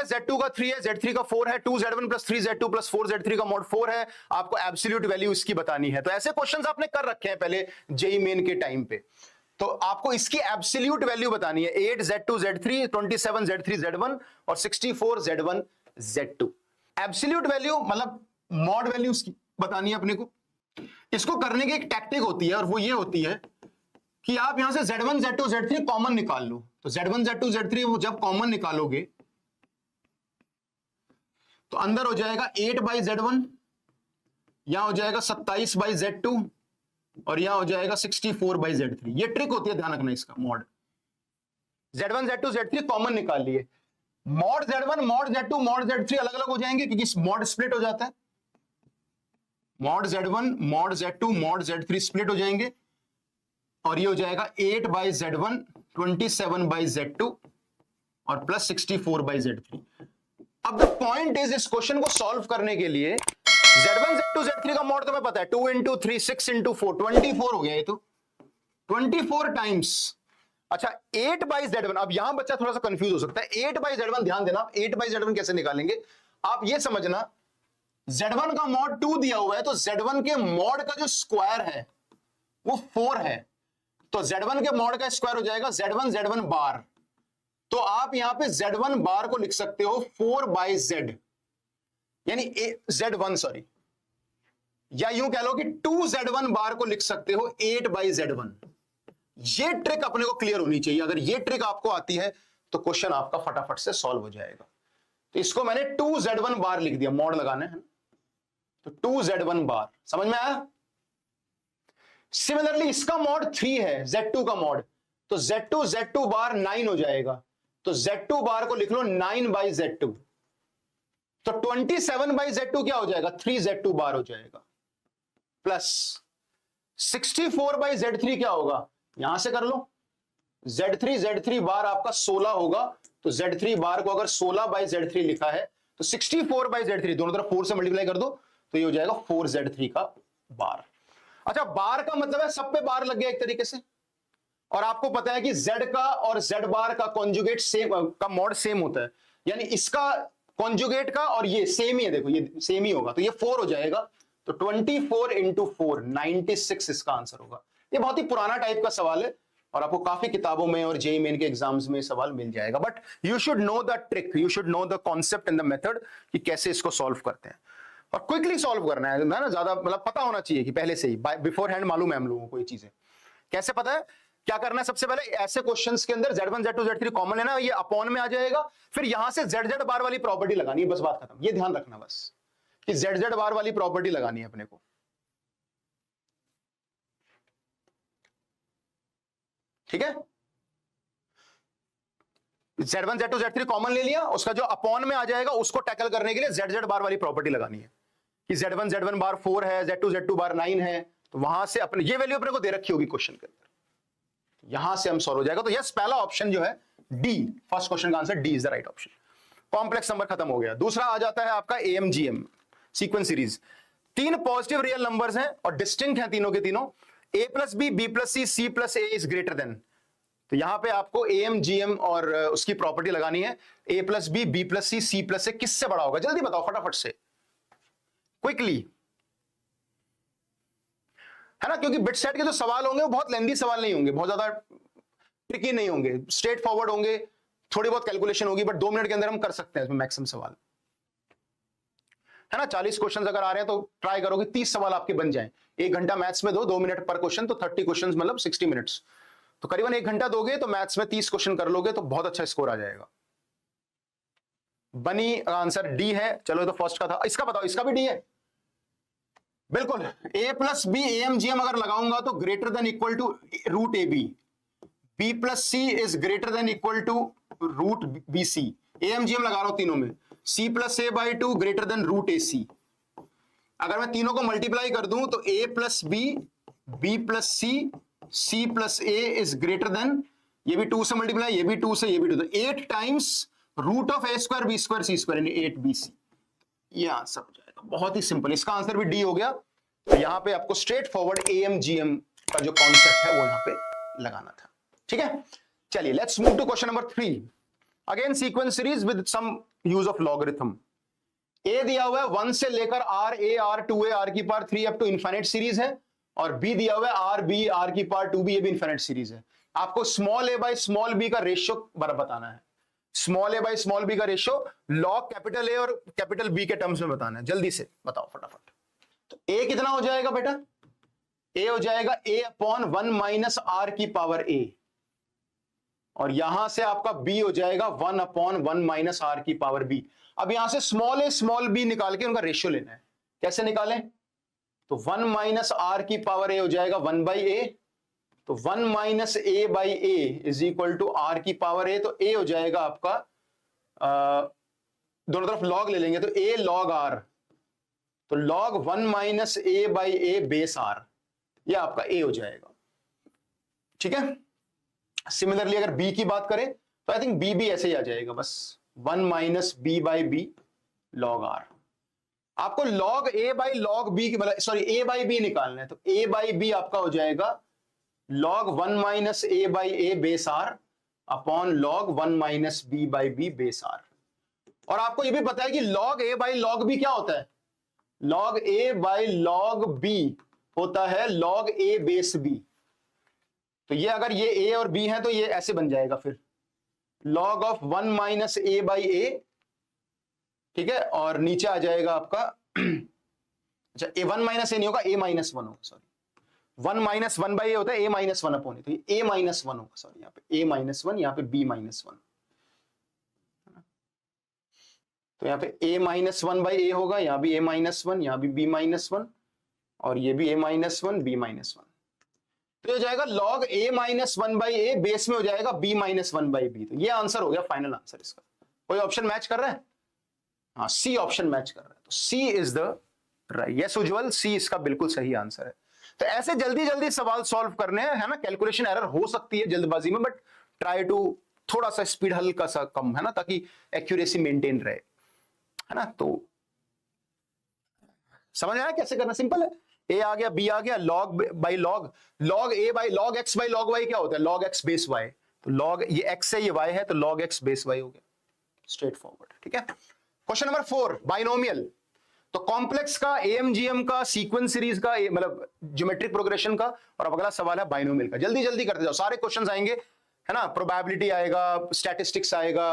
Z2 का 3 है, Z3 का 4 है, 2Z1 plus 3Z2 plus 4Z3 का मॉड 4 है, आपको एब्सोल्यूट वैल्यू इसकी बतानी है। तो ऐसे क्वेश्चंस आपने कर रखे हैं पहले जेईई मेन के टाइम पे, तो आपको इसकी एब्सोल्यूट वैल्यू बतानी है। 8Z2 Z3, 27 Z3 Z1 और 64 Z1 Z2। एब्सोल्यूट वैल्यू मतलब मॉड वैल्यू इसकी बतानी है अपने को। इसको करने की एक टैक्टिक होती है और वो ये होती है कि आप यहां से Z1 Z2 Z3 कॉमन निकाल लो। तो Z1 Z2 Z3 वो जब कॉमन निकालोगे तो अंदर हो जाएगा 8/Z1, यहां हो जाएगा 27/Z2 और यहां हो जाएगा 64/Z3। ये ट्रिक होती है, ध्यान रखना इसका। Mod Z1 Z2 Z3 common निकाल लिए, mod Z1 mod Z2 mod Z3 अलग अलग हो जाएंगे क्योंकि मॉड स्प्लिट हो जाता है। Mod Z1 mod Z2 mod Z3 split हो जाएंगे और ये हो जाएगा 8/Z1 27/Z2 और प्लस 64/Z3। अब द पॉइंट इज, इस क्वेश्चन को सॉल्व करने के लिए Z1 Z2 Z3 का मॉड तुम्हें पता है 2 इंटू 3 6 इंटू 4 24 हो गया ये तो 24 टाइम्स। अच्छा 8/Z1, अब यहां बच्चा थोड़ा सा कंफ्यूज हो सकता है। 8/Z1 ध्यान देना, 8/Z1 कैसे निकालेंगे आप ये समझना। Z1 का मॉड 2 दिया हुआ है तो Z1 के मॉड का जो स्क्वायर है वो 4 है, तो Z1 के मॉड का स्क्वायर हो जाएगा Z1 Z1 बार। तो आप यहां पे Z1 बार को लिख सकते हो 4/Z, यानी Z1 सॉरी, या यूं कह लो कि 2Z1 बार को लिख सकते हो 8/Z1। ये ट्रिक अपने को क्लियर होनी चाहिए। अगर ये ट्रिक आपको आती है तो क्वेश्चन आपका फटाफट से सॉल्व हो जाएगा। तो इसको मैंने 2Z1 बार लिख दिया, मॉड लगाना है, तो 2Z1 बार समझ में आया। सिमिलरली इसका मॉड 3 है, Z2 का मॉड, तो Z2 बार 9 हो जाएगा, तो Z2 बार को लिख लो 9/Z2। तो 27/Z2 क्या हो जाएगा 3Z2 बार हो जाएगा, प्लस 64/Z3 क्या होगा, यहां से कर लो, Z3 बार आपका 16 होगा, तो Z3 बार को अगर 16/Z3 लिखा है तो 64/Z3 दोनों तरफ 4 से मल्टीप्लाई कर दो तो ये हो जाएगा 4Z3 का बार। अच्छा बार का मतलब है सब पे बार लग गया एक तरीके से, और आपको पता है कि Z का और Z बार का कॉन्जुगेट सेम का मॉड सेम होता है, यानी इसका कॉन्जुगेट का और ये सेम ही है, देखो ये सेम ही होगा, तो ये 4 हो जाएगा। तो 24 इंटू 4 96 इसका आंसर होगा। ये बहुत ही पुराना टाइप का सवाल है और आपको काफी किताबों में और जेईई मेन के एग्जाम्स में सवाल मिल जाएगा, but you should know the trick, you should know the concept and the method कि कैसे इसको सॉल्व करते हैं, और क्विकली सॉल्व करना है ना, ज्यादा मतलब पता होना चाहिए कि पहले से ही बिफोर हैंड मालूम है हम लोगों को ये चीजें। कैसे पता है, क्या करना है, सबसे पहले ऐसे क्वेश्चंस के अंदर Z1 Z2 Z3 कॉमन लेना, ये अपॉन में आ जाएगा, फिर यहां से ZZ बार वाली प्रॉपर्टी लगानी है, बस बात खत्म। ये ध्यान रखना बस कि ZZ बार वाली प्रॉपर्टी लगानी है अपने को, ठीक है। Z1 Z2 Z3 कॉमन ले लिया, उसका जो अपॉन में आ जाएगा उसको टैकल करने के लिए ZZ बार वाली प्रॉपर्टी लगानी है कि Z1 बार 4 है, Z2 बार 9 है, तो वहां से अपने ये वैल्यू अपने को दे रखी होगी क्वेश्चन के अंदर, यहां से हम सॉल्व हो जाएगा। तो यस पहला ऑप्शन जो है डी, फर्स्ट क्वेश्चन का answer D is the right option. Complex number खत्म हो गया। दूसरा आ जाता है आपका AMGM sequence series. 3 positive real numbers हैं और डिस्टिंक्ट हैं तीनों के तीनों, a plus B B plus C C plus A is greater than. तो यहां पे आपको AMGM और उसकी प्रॉपर्टी लगानी है, a plus B B plus C C plus A किससे बड़ा होगा, जल्दी बताओ फटाफट से, क्विकली, है ना, क्योंकि बिट सेट के जो सवाल होंगे वो बहुत लेंदी सवाल नहीं होंगे, बहुत ज्यादा ट्रिकी नहीं होंगे, स्ट्रेट फॉरवर्ड होंगे, थोड़ी बहुत कैलकुलेशन होगी, बट 2 मिनट के अंदर हम कर सकते हैं इसमें मैक्सिमम सवाल, है ना। 40 क्वेश्चन अगर आ रहे हैं तो ट्राई करोगे 30 सवाल आपके बन जाएं। 1 घंटा मैथ्स में दो, 2 मिनट पर क्वेश्चन, तो 30 क्वेश्चन मतलब 60 मिनट्स, तो करीबन 1 घंटा दोगे तो मैथ्स में 30 क्वेश्चन कर लोगे तो बहुत अच्छा स्कोर आ जाएगा। बनी आंसर डी है। चलो तो फर्स्ट का था, इसका बताओ, इसका भी डी है बिल्कुल। a प्लस बी AMGM अगर लगाऊंगा तो greater than equal to root AB, b plus C is greater than equal to root BC, AMGM लगा रहा हूं तीनों में, c plus a by 2 greater than root AC। अगर मैं तीनों को मल्टीप्लाई कर दूं तो a plus B B plus C C plus A is greater than, ये भी 2 से मल्टीप्लाई, ये भी 2 से, ये भी 2, तो 8 times root of a square B square C square यानी 8BC। ये आंसर हो जाएगा, बहुत ही सिंपल। इसका आंसर भी डी हो गया। तो यहां पे आपको स्ट्रेट फॉरवर्ड AMGM का जो कॉन्सेप्ट है वो यहां पे लगाना था, ठीक है। चलिए let's move to question number 3। Again sequence series with some use of logarithm. A दिया हुआ है 1 से लेकर R A R 2a R की power 3 up to infinite series है, और बी दिया हुआ है आर बी आर की पावर 2b, ये भी इनफाइनाइट सीरीज है। आपको small A by small B का रेशियो बताना है। Small A by small B का रेशियो लॉग कैपिटल ए और कैपिटल बी के टर्म्स में बताना है। जल्दी से बताओ फटाफट। तो ए कितना हो जाएगा बेटा? ए हो जाएगा a अपॉन 1 माइनस आर की पावर a, और यहां से आपका b हो जाएगा 1 अपॉन 1 माइनस आर की पावर b। अब यहां से स्मॉल ए स्मॉल b निकाल के उनका रेशियो लेना है। कैसे निकालें? तो 1 माइनस आर की पावर a हो जाएगा 1 बाई ए, तो 1 minus A by A is equal to R की पावर a। तो a हो जाएगा आपका दोनों तरफ लॉग ले लेंगे, तो a लॉग r, तो log 1 minus A by A base r, ये आपका a हो जाएगा। ठीक है। सिमिलरली अगर b की बात करें तो आई थिंक b भी ऐसे ही आ जाएगा, बस 1 minus B by B log r। आपको log a by log b मतलब सॉरी a बाई b निकालना है, तो a बाई b आपका हो जाएगा log 1 minus A by A base r upon log 1 minus B by B base r। और आपको यह भी पता है कि log a by log b क्या होता है? Log a by log b होता है लॉग a बेस b। तो ये अगर ये a और b है तो ये ऐसे बन जाएगा फिर log of 1 minus A by A, ठीक है, और नीचे आ जाएगा आपका अच्छा ए 1 माइनस ए नहीं होगा, a माइनस 1 होगा, सॉरी 1 माइनस 1 बाई ए होता है a माइनस 1 अपॉन ए, तो ये a माइनस 1 होगा, सॉरी यहाँ पे a माइनस 1, यहाँ पे b माइनस 1, तो यहाँ पे a माइनस 1 बाई ए होगा, यहाँ भी a माइनस 1, यहाँ भी b माइनस 1, और ये भी a माइनस 1 b माइनस 1। तो हो जाएगा log a minus 1 by A, base में हो जाएगा b माइनस 1 बाई बी। तो ये आंसर हो गया फाइनल आंसर इसका। कोई ऑप्शन मैच कर रहा है? हाँ, सी ऑप्शन मैच कर रहा है, तो सी इज द राइट। यस उज्जवल, सी इसका बिल्कुल सही आंसर है। तो ऐसे जल्दी जल्दी सवाल सॉल्व करने हैं, है ना। कैलकुलेशन एरर हो सकती है जल्दबाजी में, बट ट्राई टू थोड़ा सा स्पीड हल्का सा कम, है ना, ताकि एक्यूरेसी मेंटेन रहे, है ना। तो समझ आया कैसे करना? सिंपल है। ए आ गया, बी आ गया, log by log, log A by log X by log Y क्या होता है? Log X base Y. तो लॉग ये एक्स है, ये वाई है, तो लॉग एक्स बेस वाई हो गया, स्ट्रेट फॉरवर्ड। ठीक है। Question number 4, binomial. तो कॉम्प्लेक्स का, एएमजीएम का, सीक्वेंस सीरीज का, मतलब ज्योमेट्रिक प्रोग्रेशन का, और अब अगला सवाल है बाइनोमियल का। जल्दी जल्दी करते जाओ, सारे क्वेश्चंस आएंगे, है ना। प्रोबेबिलिटी आएगा, स्टैटिस्टिक्स आएगा,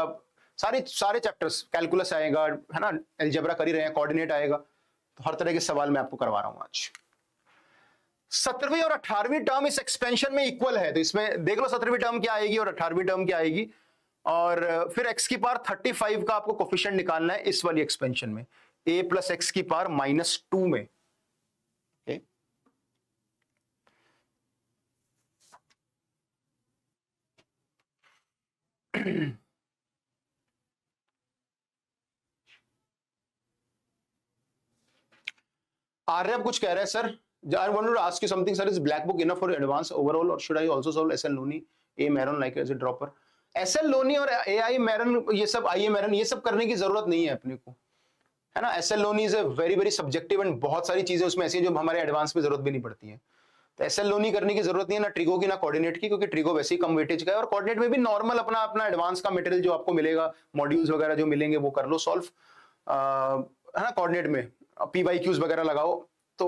सारे चैप्टर्स, कैलकुलस आएगा, है ना, अलजेब्रा कर ही रहे हैं, कोऑर्डिनेट आएगा, तो हर तरह के सवाल मैं आपको करवा रहा हूं आज। 17वीं और 18वीं टर्म इस एक्सपेंशन में इक्वल है, तो इसमें देख लो 17वीं टर्म क्या आएगी और 18वीं टर्म क्या आएगी, और फिर x की पावर 35 का आपको कोफिशिएंट निकालना है इस वाली एक्सपेंशन में, a प्लस एक्स की पावर -2 में। okay? आर्यभ कुछ कह रहे हैं sir, I wanted to ask you something, sir. Is black book enough for advance overall, or should I also solve SL Loni, A Maron like as a dropper? SL Loni और AI Maron, ये सब IA Maron, ये सब करने की जरूरत नहीं है अपने को, है ना। SL Loni is a very very subjective, and बहुत सारी चीजें उसमें ऐसी हैं जो हमारे एडवांस में जरूरत भी नहीं पड़ती है। तो SL Loni करने की जरूरत नहीं है, ना ट्रिगो की ना कोऑर्डिनेट की, क्योंकि ट्रिगो वैसे ही कम वेटेज का है, और कोऑर्डिनेट में भी नॉर्मल अपना अपना एडवांस का मटेरियल जो आपको मिलेगा, मॉड्यूल्स वगैरह जो मिलेंगे वो कर लो सॉल्व, है ना। कोऑर्डिनेट में PYQs वगैरह लगाओ, तो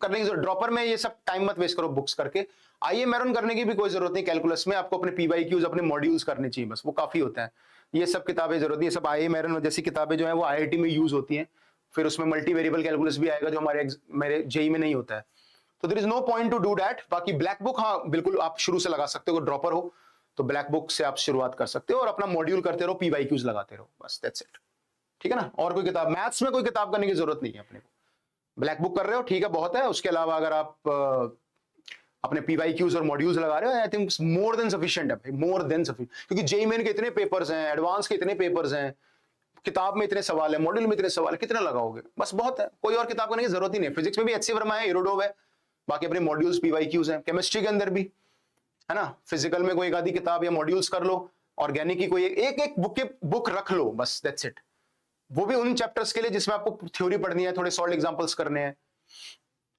करने की जरूरत। ड्रॉपर में ये सब टाइम मत वेस्ट करो बुक्स करके। IA मैरन करने की भी कोई जरूरत नहीं, कैलकुलस में आपको अपने PYQs अपने मॉड्यूल्स करने चाहिए, बस वो काफी होता है। ये सब किताबें जरूरत नहीं, ये सब IA मैरन जैसी किताबें जो है वो IIT में यूज होती हैं। फिर उसमें मल्टी वेरिएबल कैलकुलस भी आएगा जो मेरे जेई में नहीं होता है, तो there is no point to do that. बाकी ब्लैक बुक, हाँ बिल्कुल आप शुरू से लगा सकते हो, ड्रॉपर हो तो ब्लैक बुक से आप शुरुआत कर सकते हो, और अपना मॉड्यूल करते रहो, PYQs लगाते रहो, बस दैट्स इट। ठीक है ना। और कोई किताब, मैथ्स में कोई किताब करने की जरूरत नहीं है अपने को। ब्लैक बुक कर रहे हो ठीक है, बहुत है। उसके अलावा अगर आप अपने PYQs और मॉड्यूल्स लगा रहे हो, I think more than sufficient है, मोर देन सफिशिएंट। क्योंकि जेईई मेन के इतने पेपर्स हैं, एडवांस के इतने पेपर्स हैं, किताब में इतने सवाल है, मॉड्यूल में इतने सवाल है, कितना लगाओगे? बस बहुत है, कोई और किताब करने की जरूरत ही नहीं। फिजिक्स में भी HC वर्मा है, इरोडोव है, बाकी अपने मॉड्यूल्स PYQs हैं। केमिस्ट्री के अंदर भी, है ना। फिजिकल में कोई एक आधी किताब या मॉड्यूल्स कर लो, ऑर्गेनिक की कोई एक बुक रख लो, बस दैट्स इट। वो भी उन चैप्टर्स के लिए जिसमें आपको थ्योरी पढ़नी है, थोड़े सॉल्व एग्जांपल्स करने हैं,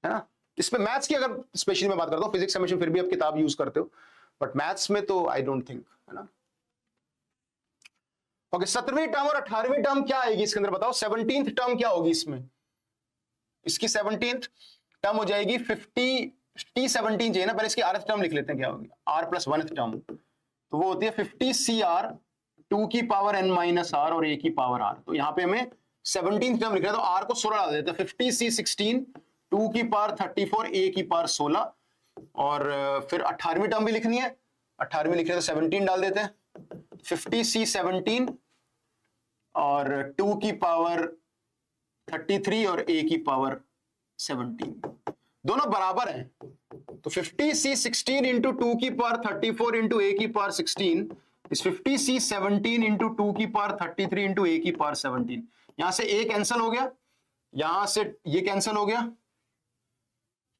है ना। इसमें मैथ्स की अगर स्पेशली मैं बात करता हूँ, फिजिक्स केमिस्ट्री फिर भी आप किताब यूज करते हो, बट मैथ्स में तो आई डोंट थिंक, है ना। ओके, 17वीं टर्म और 18वीं टर्म क्या आएगी इसके अंदर बताओ। 17th टर्म क्या होगी इसमें, इसकी 17th टर्म हो जाएगी 50 T17 चाहिए ना, पहले इसकी rth टर्म लिख लेते हैं क्या होगी, r+1th टर्म, तो वो होती है 50 CR 2 की पावर n माइनस r और a की पावर r। तो यहाँ पे हमें 17th टर्म लिख रहे हैं तो r को 16 डाल देते हैं, 50C16 2 की पावर 34 a की पावर 16, और फिर 18वीं टर्म भी लिखनी है, 18वीं लिख रहे हैं तो 17 डाल देते हैं, 50C17 और 2 की पावर 33 और a की पावर 17, दोनों बराबर हैं, तो 50C16 इंटू 2 की पावर 34 इंटू a की पावर 16 इस 50C17 इंटू 2 की पावर 33 इंटू a की पावर 17। यहां से a कैंसिल हो गया, यहां से ये कैंसिल हो गया,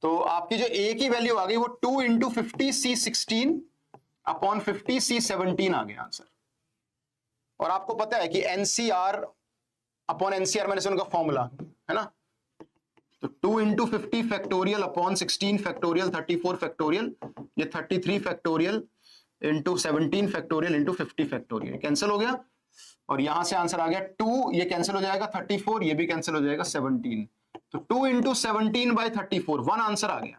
तो आपकी जो a की वैल्यू आ गई वो 2 इंटू 50C16 अपॉन 50C17 आ गया आंसर। और आपको पता है कि NCR अपॉन NCR मैंने से उनका फॉर्मूला है ना, तो 2 into 50 factorial upon 16 factorial 34 factorial, ये 33 factorial into 17 factorial into 50 factorial cancel हो गया, और यहां से आंसर आ गया 2, ये कैंसिल हो जाएगा 34, ये भी कैंसिल हो जाएगा 17, तो 2 इंटू 17 बाई 34 1 आंसर आ गया।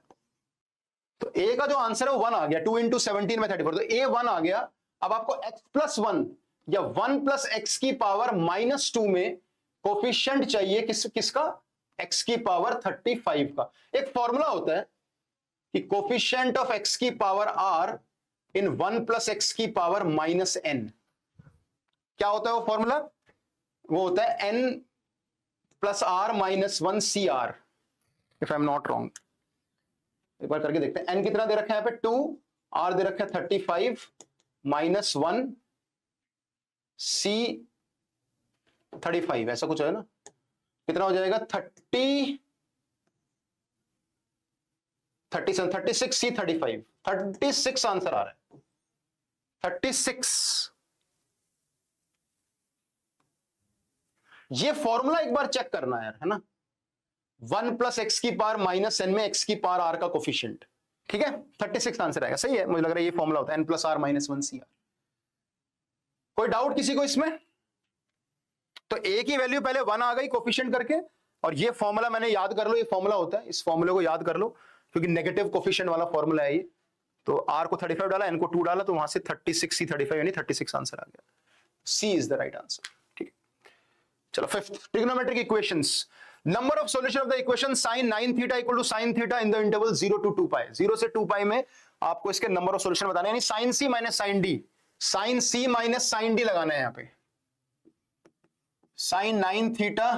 तो ए का जो आंसर है वो 1 आ गया, 2 इंटू 17 बाई 34, तो ए 1 आ गया। अब आपको x+1 या 1 प्लस एक्स की पावर -2 में कोफिशिएंट चाहिए किसका, x की पावर 35 का। एक फॉर्मूला होता है कि कोफिशिएंट ऑफ x की पावर r इन 1 प्लस एक्स की पावर -n, क्या होता है वो फॉर्मूला, वो होता है n plus r -1 CR, if I am not wrong. एक बार करके देखते हैं, n कितना दे रखा है यहाँ पे 2, r दे रखा है 35 -1 C 35, ऐसा कुछ है ना, कितना हो जाएगा 36 C 35, 36 आंसर आ रहा है 36। ये फॉर्मूला एक बार चेक करना यार, है ना, 1 प्लस एक्स की पावर -n में x की पावर r का कोफिशिएंट, ठीक है, 36 आंसर आएगा, सही है, मुझे लग रहा है ये फॉर्मूला होता है n प्लस r -1 CR। कोई डाउट किसी को इसमें, तो a की वैल्यू पहले 1 आ गई कोफिशिएंट करके, और ये फॉर्मूला मैंने याद कर लो, ये फॉर्मूला होता है, इस फॉर्मूले को याद कर लो क्योंकि नेगेटिव कोफिशिएंट वाला फॉर्मूला है ये। तो r को 35 डाला, n को 2 डाला, तो वहां से 36 C 35 यानी 36 आंसर आ गया, C is the right answer. ठीक है, चलो fifth, trigonometric equations. Number of solution of the equation sin 9 theta equal to sin theta in the interval 0 to 2 pi, 0 से 2 पाई में आपको इसके नंबर ऑफ सॉल्यूशन बताने, यानी sin c minus sin d, sin c minus sin d लगाना है यहाँ पे, sin 9 थीटा,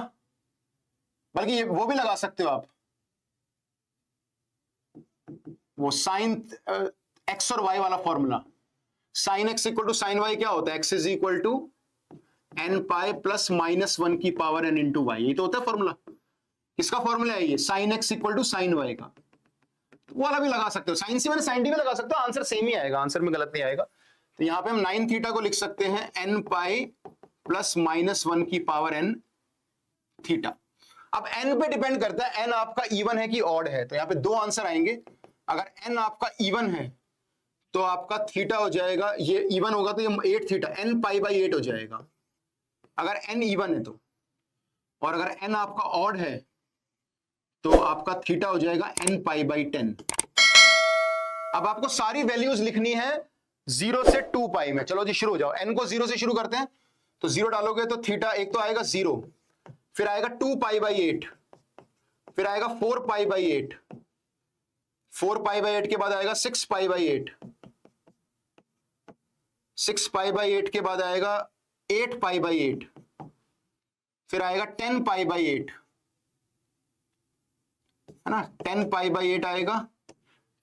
बल्कि वो भी लगा सकते हो आप, वो sin x और y वाला formula, sin x equal to sin y क्या होता है, x is equal to n pi plus -1 की पावर n इंटू वाई, ये तो होता है फॉर्मूला। किसका फॉर्मूला है ये, sin x equal to sin y का, वो वाला भी लगा सकते हो, sin c मैंने sin d में लगा सकते हो, आंसर सेम ही आएगा, आंसर में गलत नहीं आएगा। तो यहां पे हम 9 थीटा को लिख सकते हैं n पाई प्लस -1 की पावर n थीटा। अब n पे डिपेंड करता है n आपका इवन है कि ऑड है, तो यहाँ पे दो आंसर आएंगे। अगर n आपका इवन है तो आपका थीटा हो जाएगा, ये इवन होगा तो ये 8 थीटा n पाई बाई 8 हो जाएगा अगर n इवन है तो, और अगर n आपका ऑड है तो आपका थीटा हो जाएगा n पाई बाई 10। अब आपको सारी वैल्यूज लिखनी है 0 से 2 पाई में। चलो जी शुरू हो जाओ, n को 0 से शुरू करते हैं, तो 0 डालोगे तो थीटा एक तो आएगा 0, फिर आएगा 2 पाई बाई 8, फिर आएगा 4 पाई बाई 8, 4 पाई बाई 8 के बाद आएगा 6 पाई बाई 8, 6 पाई बाई 8 के बाद आएगा 8 पाई बाई 8, फिर आएगा 10 पाई बाई 8, है ना, 10 पाई बाई 8 आएगा,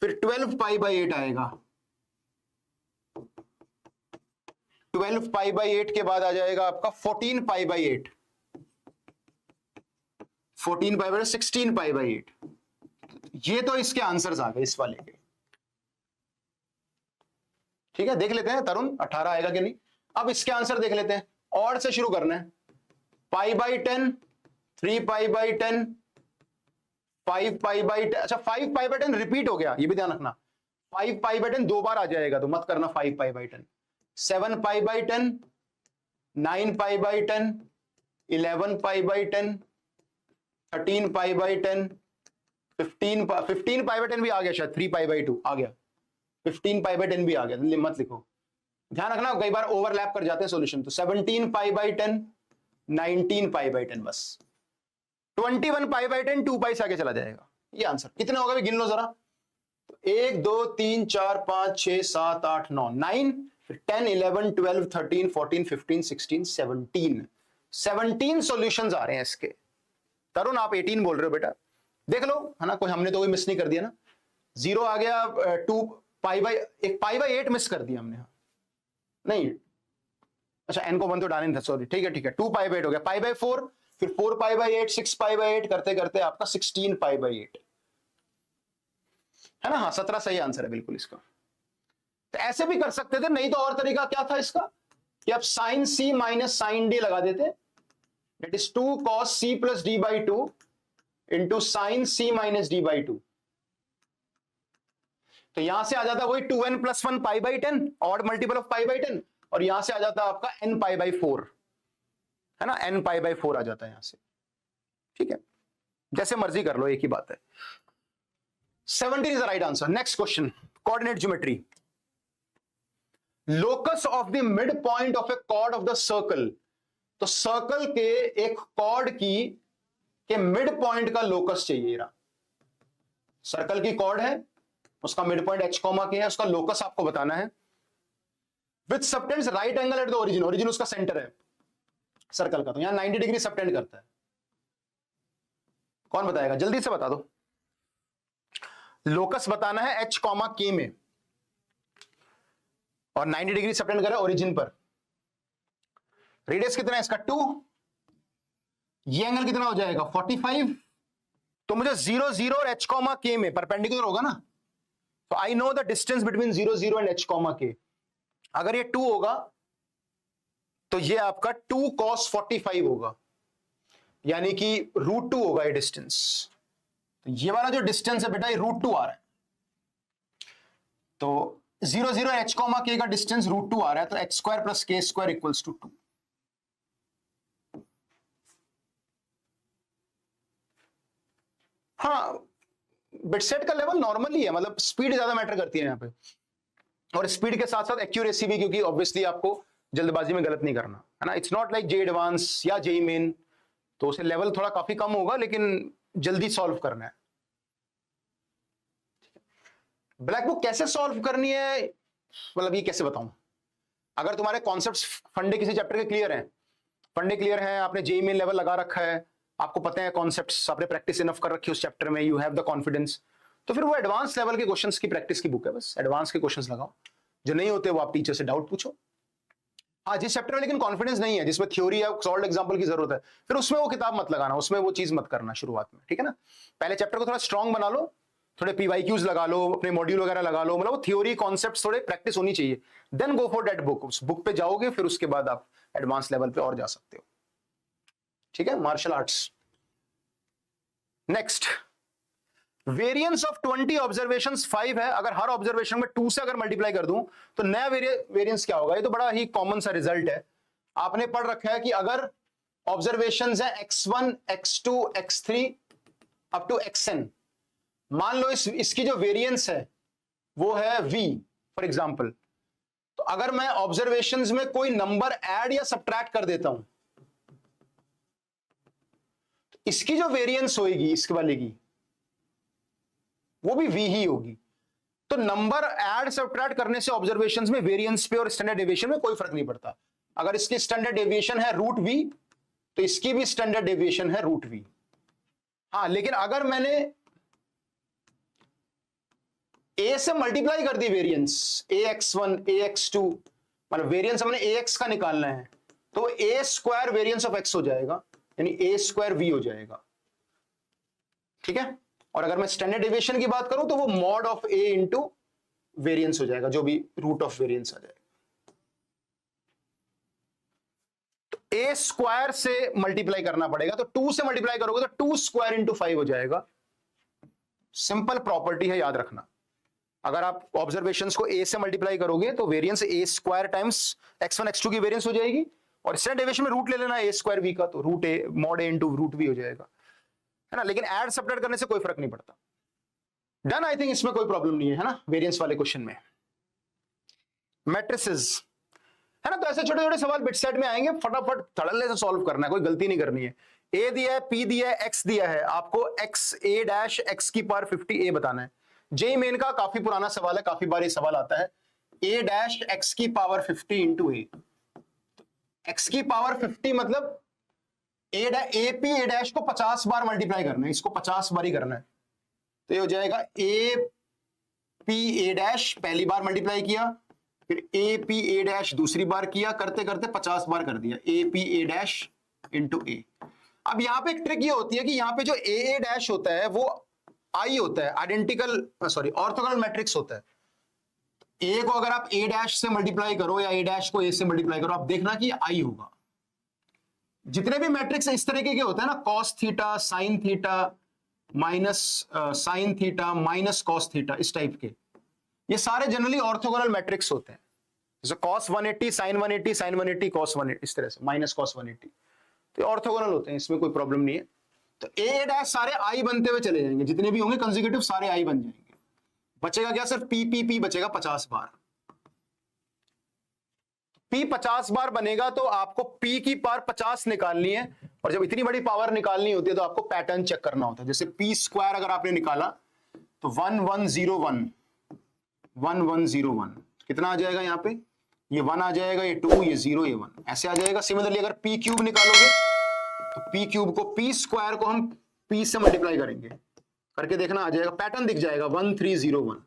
फिर 12 पाई बाई 8 आएगा, 12 पाई बाई 8 के बाद आ जाएगा आपका 14 pi by 8, 14 pi by 16 pi by 8। ये तो इसके आंसर्स आ गए इस वाले के, ठीक है, देख लेते हैं तरुण 18 आएगा कि नहीं। अब इसके आंसर देख लेते हैं, ऑड से शुरू करना है, पाई by 10, 3 pi by 10, 5 pi by 10, अच्छा 5 पाई बाई 10 रिपीट हो गया, ये भी ध्यान रखना, 5 पाई बाई 10 दो बार आ जाएगा तो मत करना 5 पाई by 10, 7 pi by 10, 9 pi by 10, 11 pi by 10, 13 pi by 10, 15 pi by 10 भी आ गया शायद, 3 पाई बाई 2 आ गया, 15 पाई बाई 10 भी आ गया, मत लिखो, ध्यान रखना कई बार ओवरलैप कर जाते हैं सॉल्यूशन। तो 17 पाई बाई 10, 19 पाई बाई 10, बस 21 पाई बाई 10 2 पाई से आगे चला जाएगा। ये आंसर कितना होगा गिन लो जरा। तो 1 2 3 4 5 6 7 8 9 9, फिर 10 11 12 13 14 15 16 17 17 सॉल्यूशंस आ रहे हैं इसके। तरुण आप 18 बोल रहे हो बेटा, देख लो है ना, कोई हमने तो कोई मिस नहीं कर दिया ना। 0 आ गया, 2 पाई बाई, एक पाई बाई 8 मिस कर दिया हमने, नहीं अच्छा n को 1 तो डालने था, सॉरी, ठीक है 2 पाई बाई 8 हो गया, पाई बाई 4, फिर 4 पाई बाई 8, 6 पाई बाई 8 करते करते आपका 16 पाई बाई 8 है ना। हाँ 17 सही आंसर है बिल्कुल इसका। तो ऐसे भी कर सकते थे, नहीं तो और तरीका क्या था इसका कि आप sine C minus sine D लगा देते, it is 2 cos c plus D by 2 into sine C minus D by 2। तो यहां से आ जाता वही 2n plus 1 pi by 10, odd multiple of pi by 10, और यहां से आ जाता आपका n पाई बाई 4 है ना, n पाई बाई 4 आ जाता है यहां से। ठीक है, जैसे मर्जी कर लो, एक ही बात है। 17 is the right answer. Next question, coordinate geometry. Locus of the mid point of a chord of the circle. तो सर्कल के एक कॉर्ड के मिड पॉइंट का लोकस चाहिए। सर्कल की कॉर्ड है, उसका मिड पॉइंट h कॉमा के है, उसका लोकस आपको बताना है। With subtends right angle at the origin, origin उसका सेंटर है सर्कल का, तो यहां 90 डिग्री सबटेंड करता है। कौन बताएगा, जल्दी से बता दो। लोकस बताना है h कॉमा k में, और 90 डिग्री सबटेंड कर रहा है ओरिजिन पर। रेडियस कितना है इसका 2, ये एंगल कितना हो जाएगा 45। तो मुझे 0 0 और h कॉमा k में परपेंडिकुलर होगा ना, तो I know the distance between 0 0 and h comma k। अगर ये 2 होगा तो ये आपका 2 cos 45 होगा, यानी कि √2 होगा ये डिस्टेंस। तो ये वाला जो डिस्टेंस है बेटा, ये √2 आ रहा है। तो 0 0 h कॉमा k का डिस्टेंस √2 आ रहा है, तो h square plus k square equals to 2। हाँ, बिटसेट का लेवल नॉर्मली है, मतलब स्पीड ज्यादा मैटर करती है यहाँ पे, और स्पीड के साथ साथ एक्यूरेसी भी, क्योंकि ऑब्वियसली आपको जल्दबाजी में गलत नहीं करना है ना। It's not like J advance या जे मेन, तो उसे लेवल थोड़ा काफी कम होगा, लेकिन जल्दी सॉल्व करना है। ब्लैक बुक कैसे सॉल्व करनी है, मतलब ये कैसे बताऊं। अगर तुम्हारे कॉन्सेप्ट्स फंडे किसी चैप्टर के क्लियर हैं, फंडे क्लियर हैं, आपने जे मेन लेवल लगा रखा है, आपको पता है कॉन्सेप्ट्स, आपने प्रैक्टिस इनफ कर रखी है उस चैप्टर में, यू हैव द कॉन्फिडेंस, तो फिर वो एडवांस लेवल के क्वेश्चंस की प्रैक्टिस की बुक है। बस एडवांस के क्वेश्चंस लगाओ, जो नहीं होते वो आप टीचर से डाउट पूछो। हाँ, जिस चैप्टर में लेकिन कॉन्फिडेंस नहीं है, जिसमें थ्योरी या सॉल्व एग्जांपल की जरूरत है, फिर उसमें वो किताब मत लगाना, उसमें वो चीज मत करना शुरुआत में, ठीक है ना। पहले चैप्टर को थोड़ा स्ट्रॉन्ग बना लो, थोड़े पीवाईक्यूज लगा लो, अपने मॉड्यूल वगैरह लगा लो, मतलब थ्योरी कॉन्सेप्ट्स थोड़े प्रैक्टिस होनी चाहिए, then go for that book. उस बुक पे जाओगे, फिर उसके बाद आप एडवांस लेवल पे और जा सकते हो, ठीक है। Martial arts. Next, variance of 20 observations 5 है। अगर हर ऑब्जर्वेशन में 2 से अगर मल्टीप्लाई कर दूं तो नया वेरिएंस क्या होगा। ये तो बड़ा ही कॉमन सा रिजल्ट है, आपने पढ़ रखा है कि अगर ऑब्जर्वेशंस है x1 x2 x3 up to xn, मान लो इसकी जो वेरिएंस है वो है v फॉर एग्जांपल, तो अगर मैं ऑब्जर्वेशंस में कोई नंबर ऐड या सब्ट्रैक्ट कर देता हूं, तो इसकी जो वेरिएंस होगी इसके वाले की, वो भी v ही होगी। तो नंबर ऐड सब्ट्रैक्ट करने से ऑब्जर्वेशंस में वेरिएंस पे और स्टैंडर्ड डेविएशन में कोई फर्क नहीं पड़ता। अगर इसकी स्टैंडर्ड डेविएशन है √v, तो इसकी भी स्टैंडर्ड डेविएशन है √v। हाँ, लेकिन अगर मैंने a से मल्टीप्लाई कर दी वेरिएंस, ax1 ax2, मतलब वेरिएंस हमने ax का निकालना है, तो a square variance of x हो जाएगा, यानी a स्क्वायर v हो जाएगा, ठीक है। और अगर मैं स्टैंडर्ड डेविएशन की बात करूं तो वो mod of a into variance हो जाएगा, जो भी रूट ऑफ वेरिएंस आ जाएगा। तो a स्क्वायर से मल्टीप्लाई करना पड़ेगा, तो 2 से मल्टीप्लाई करोगे तो 2 स्क्वायर इंटू 5 हो जाएगा। सिंपल प्रॉपर्टी है, याद रखना। अगर आप ऑब्जर्वेशंस को a से मल्टीप्लाई करोगे तो variance a square times x1 x2 की वेरिएंस हो जाएगी, और स्टैंडर्ड डेविएशन में रूट ले लेना ए स्क्वायर वी का, तो root A mod A into root V हो जाएगा, है ना। लेकिन ऐड सब्ट्रैक्ट करने से कोई फर्क नहीं पड़ता। डन, आई थिंक इसमें कोई प्रॉब्लम नहीं है ना वेरिएंस वाले क्वेश्चन में। मैट्रिसेस, है ना, तो ऐसे छोटे छोटे सवाल बिट सेट में आएंगे, फटाफट धड़ल्ले से सॉल्व करना है, कोई गलती नहीं करनी है। ए दिया है, पी दिया है, एक्स दिया है, आपको एक्स ए डैश एक्स की पावर 50 ए बताना है। जेई मेन का काफी पुराना सवाल है, काफी बार ये सवाल आता है, ए डैश एक्स की पावर 50 इंटू ए। एक्स की पावर 50 मतलब ए पी ए डैश को 50 बार मल्टीप्लाई करना है, इसको 50 बार ही करना है, तो ये हो जाएगा ए पी ए डैश पहली बार मल्टीप्लाई किया, फिर ए पी ए डैश दूसरी बार किया, करते करते 50 बार कर दिया, A P A dash into A. अब यहां पे एक ट्रिक ये होती है कि यहां पे जो ए डैश होता है वो आई होता है, आइडेंटिकल सॉरी ऑर्थोगोनल मैट्रिक्स होता है। ए को अगर आप ए डैश से मल्टीप्लाई करो या ए डैश को ए से मल्टीप्लाई करो, आप देखना कि आई होगा। जितने भी मैट्रिक्स इस तरीके के होते हैं ना, cos theta sine theta minus sine theta minus cos theta, इस टाइप के, ये सारे जनरली ऑर्थोगोनल मैट्रिक्स होते हैं। जैसे कॉस 180 साइन 180 साइन 180 कॉस 180, इस तरह से माइनस कॉस 180, तो ऑर्थोगोनल होते हैं, इसमें कोई प्रॉब्लम नहीं है। तो ए डैश सारे आई बनते हुए चले जाएंगे, जितने भी होंगे कंसेक्यूटिव सारे आई बन जाएंगे। बचेगा क्या, सिर्फ पी पी पी बचेगा 50 बार। पी 50 बार बनेगा तो आपको पी की पावर 50 निकालनी है, और जब इतनी बड़ी पावर निकालनी होती है तो आपको पैटर्न चेक करना होता है। जैसे पी स्क्वायर अगर आपने निकाला तो 1101 1101 कितना आ जाएगा, यहाँ पे ये 1 आ जाएगा, ये 2, ये 0, ये 1 ऐसे आ जाएगा। सिमिलरली अगर पी क्यूब निकालोगे तो पी क्यूब को पी स्क्वायर को हम पी से मल्टीप्लाई करेंगे, करके देखना आ जाएगा, पैटर्न दिख जाएगा 1301।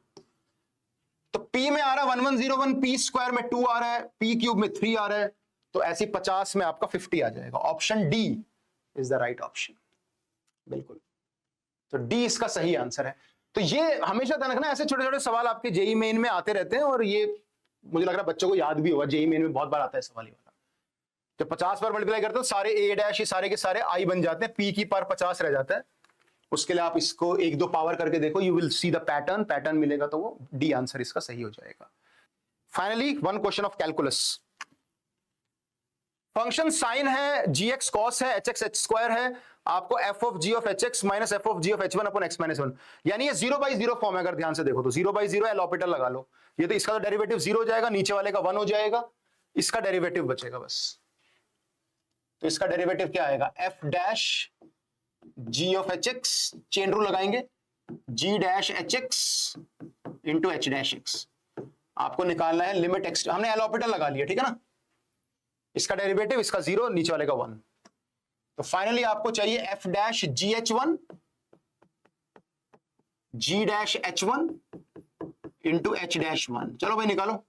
तो पी में आ रहा है 1101, पी स्क्वायर में 2 आ रहा है, पी क्यूब में 3 आ रहा है, तो ऐसी 50 में आपका 50 आ जाएगा। Option D is the right option, बिल्कुल। तो डी इसका सही आंसर है। तो ये हमेशा ध्यान रखना, ऐसे छोटे छोटे सवाल आपके जेई मेन में आते रहते हैं, और ये मुझे लग रहा है बच्चों को याद भी होगा, जेई मेन में बहुत बार आता है सवाल ये वाला। जब 50 बार मल्टीप्लाई करते हो सारे ए डैश ये सारे के सारे आई बन जाते हैं, पी की पावर 50 रह जाता है। उसके लिए आप इसको 1-2 पावर करके देखो, you will see the pattern मिलेगा, तो वो डी आंसर इसका सही हो जाएगा। Finally one question of calculus. Function sine है, जी एक्स कॉस है, एच एक्स एच स्क्वायर है, आपको F of G of H X minus F of G of H one upon X minus one, यानी ये 0/0 form है। अगर ध्यान से देखो तो 0/0 एल ऑर्बिटल लगा लो, ये तो इसका तो डेरिवेटिव 0 हो जाएगा, नीचे वाले का 1 हो जाएगा, इसका डेरिवेटिव बचेगा बस। तो इसका डेरिवेटिव क्या आएगा, F dash G of H X, chain rule लगाएंगे, G dash H X into H dash X. आपको निकालना है लिमिट एक्स, हमने एल ऑर्बिटल लगा लिया, ठीक है ना, इसका डेरिवेटिव, इसका 0, नीचे वाले का 1। तो फाइनली आपको चाहिए F dash G H 1 G dash H 1 into H dash 1। चलो भाई निकालो,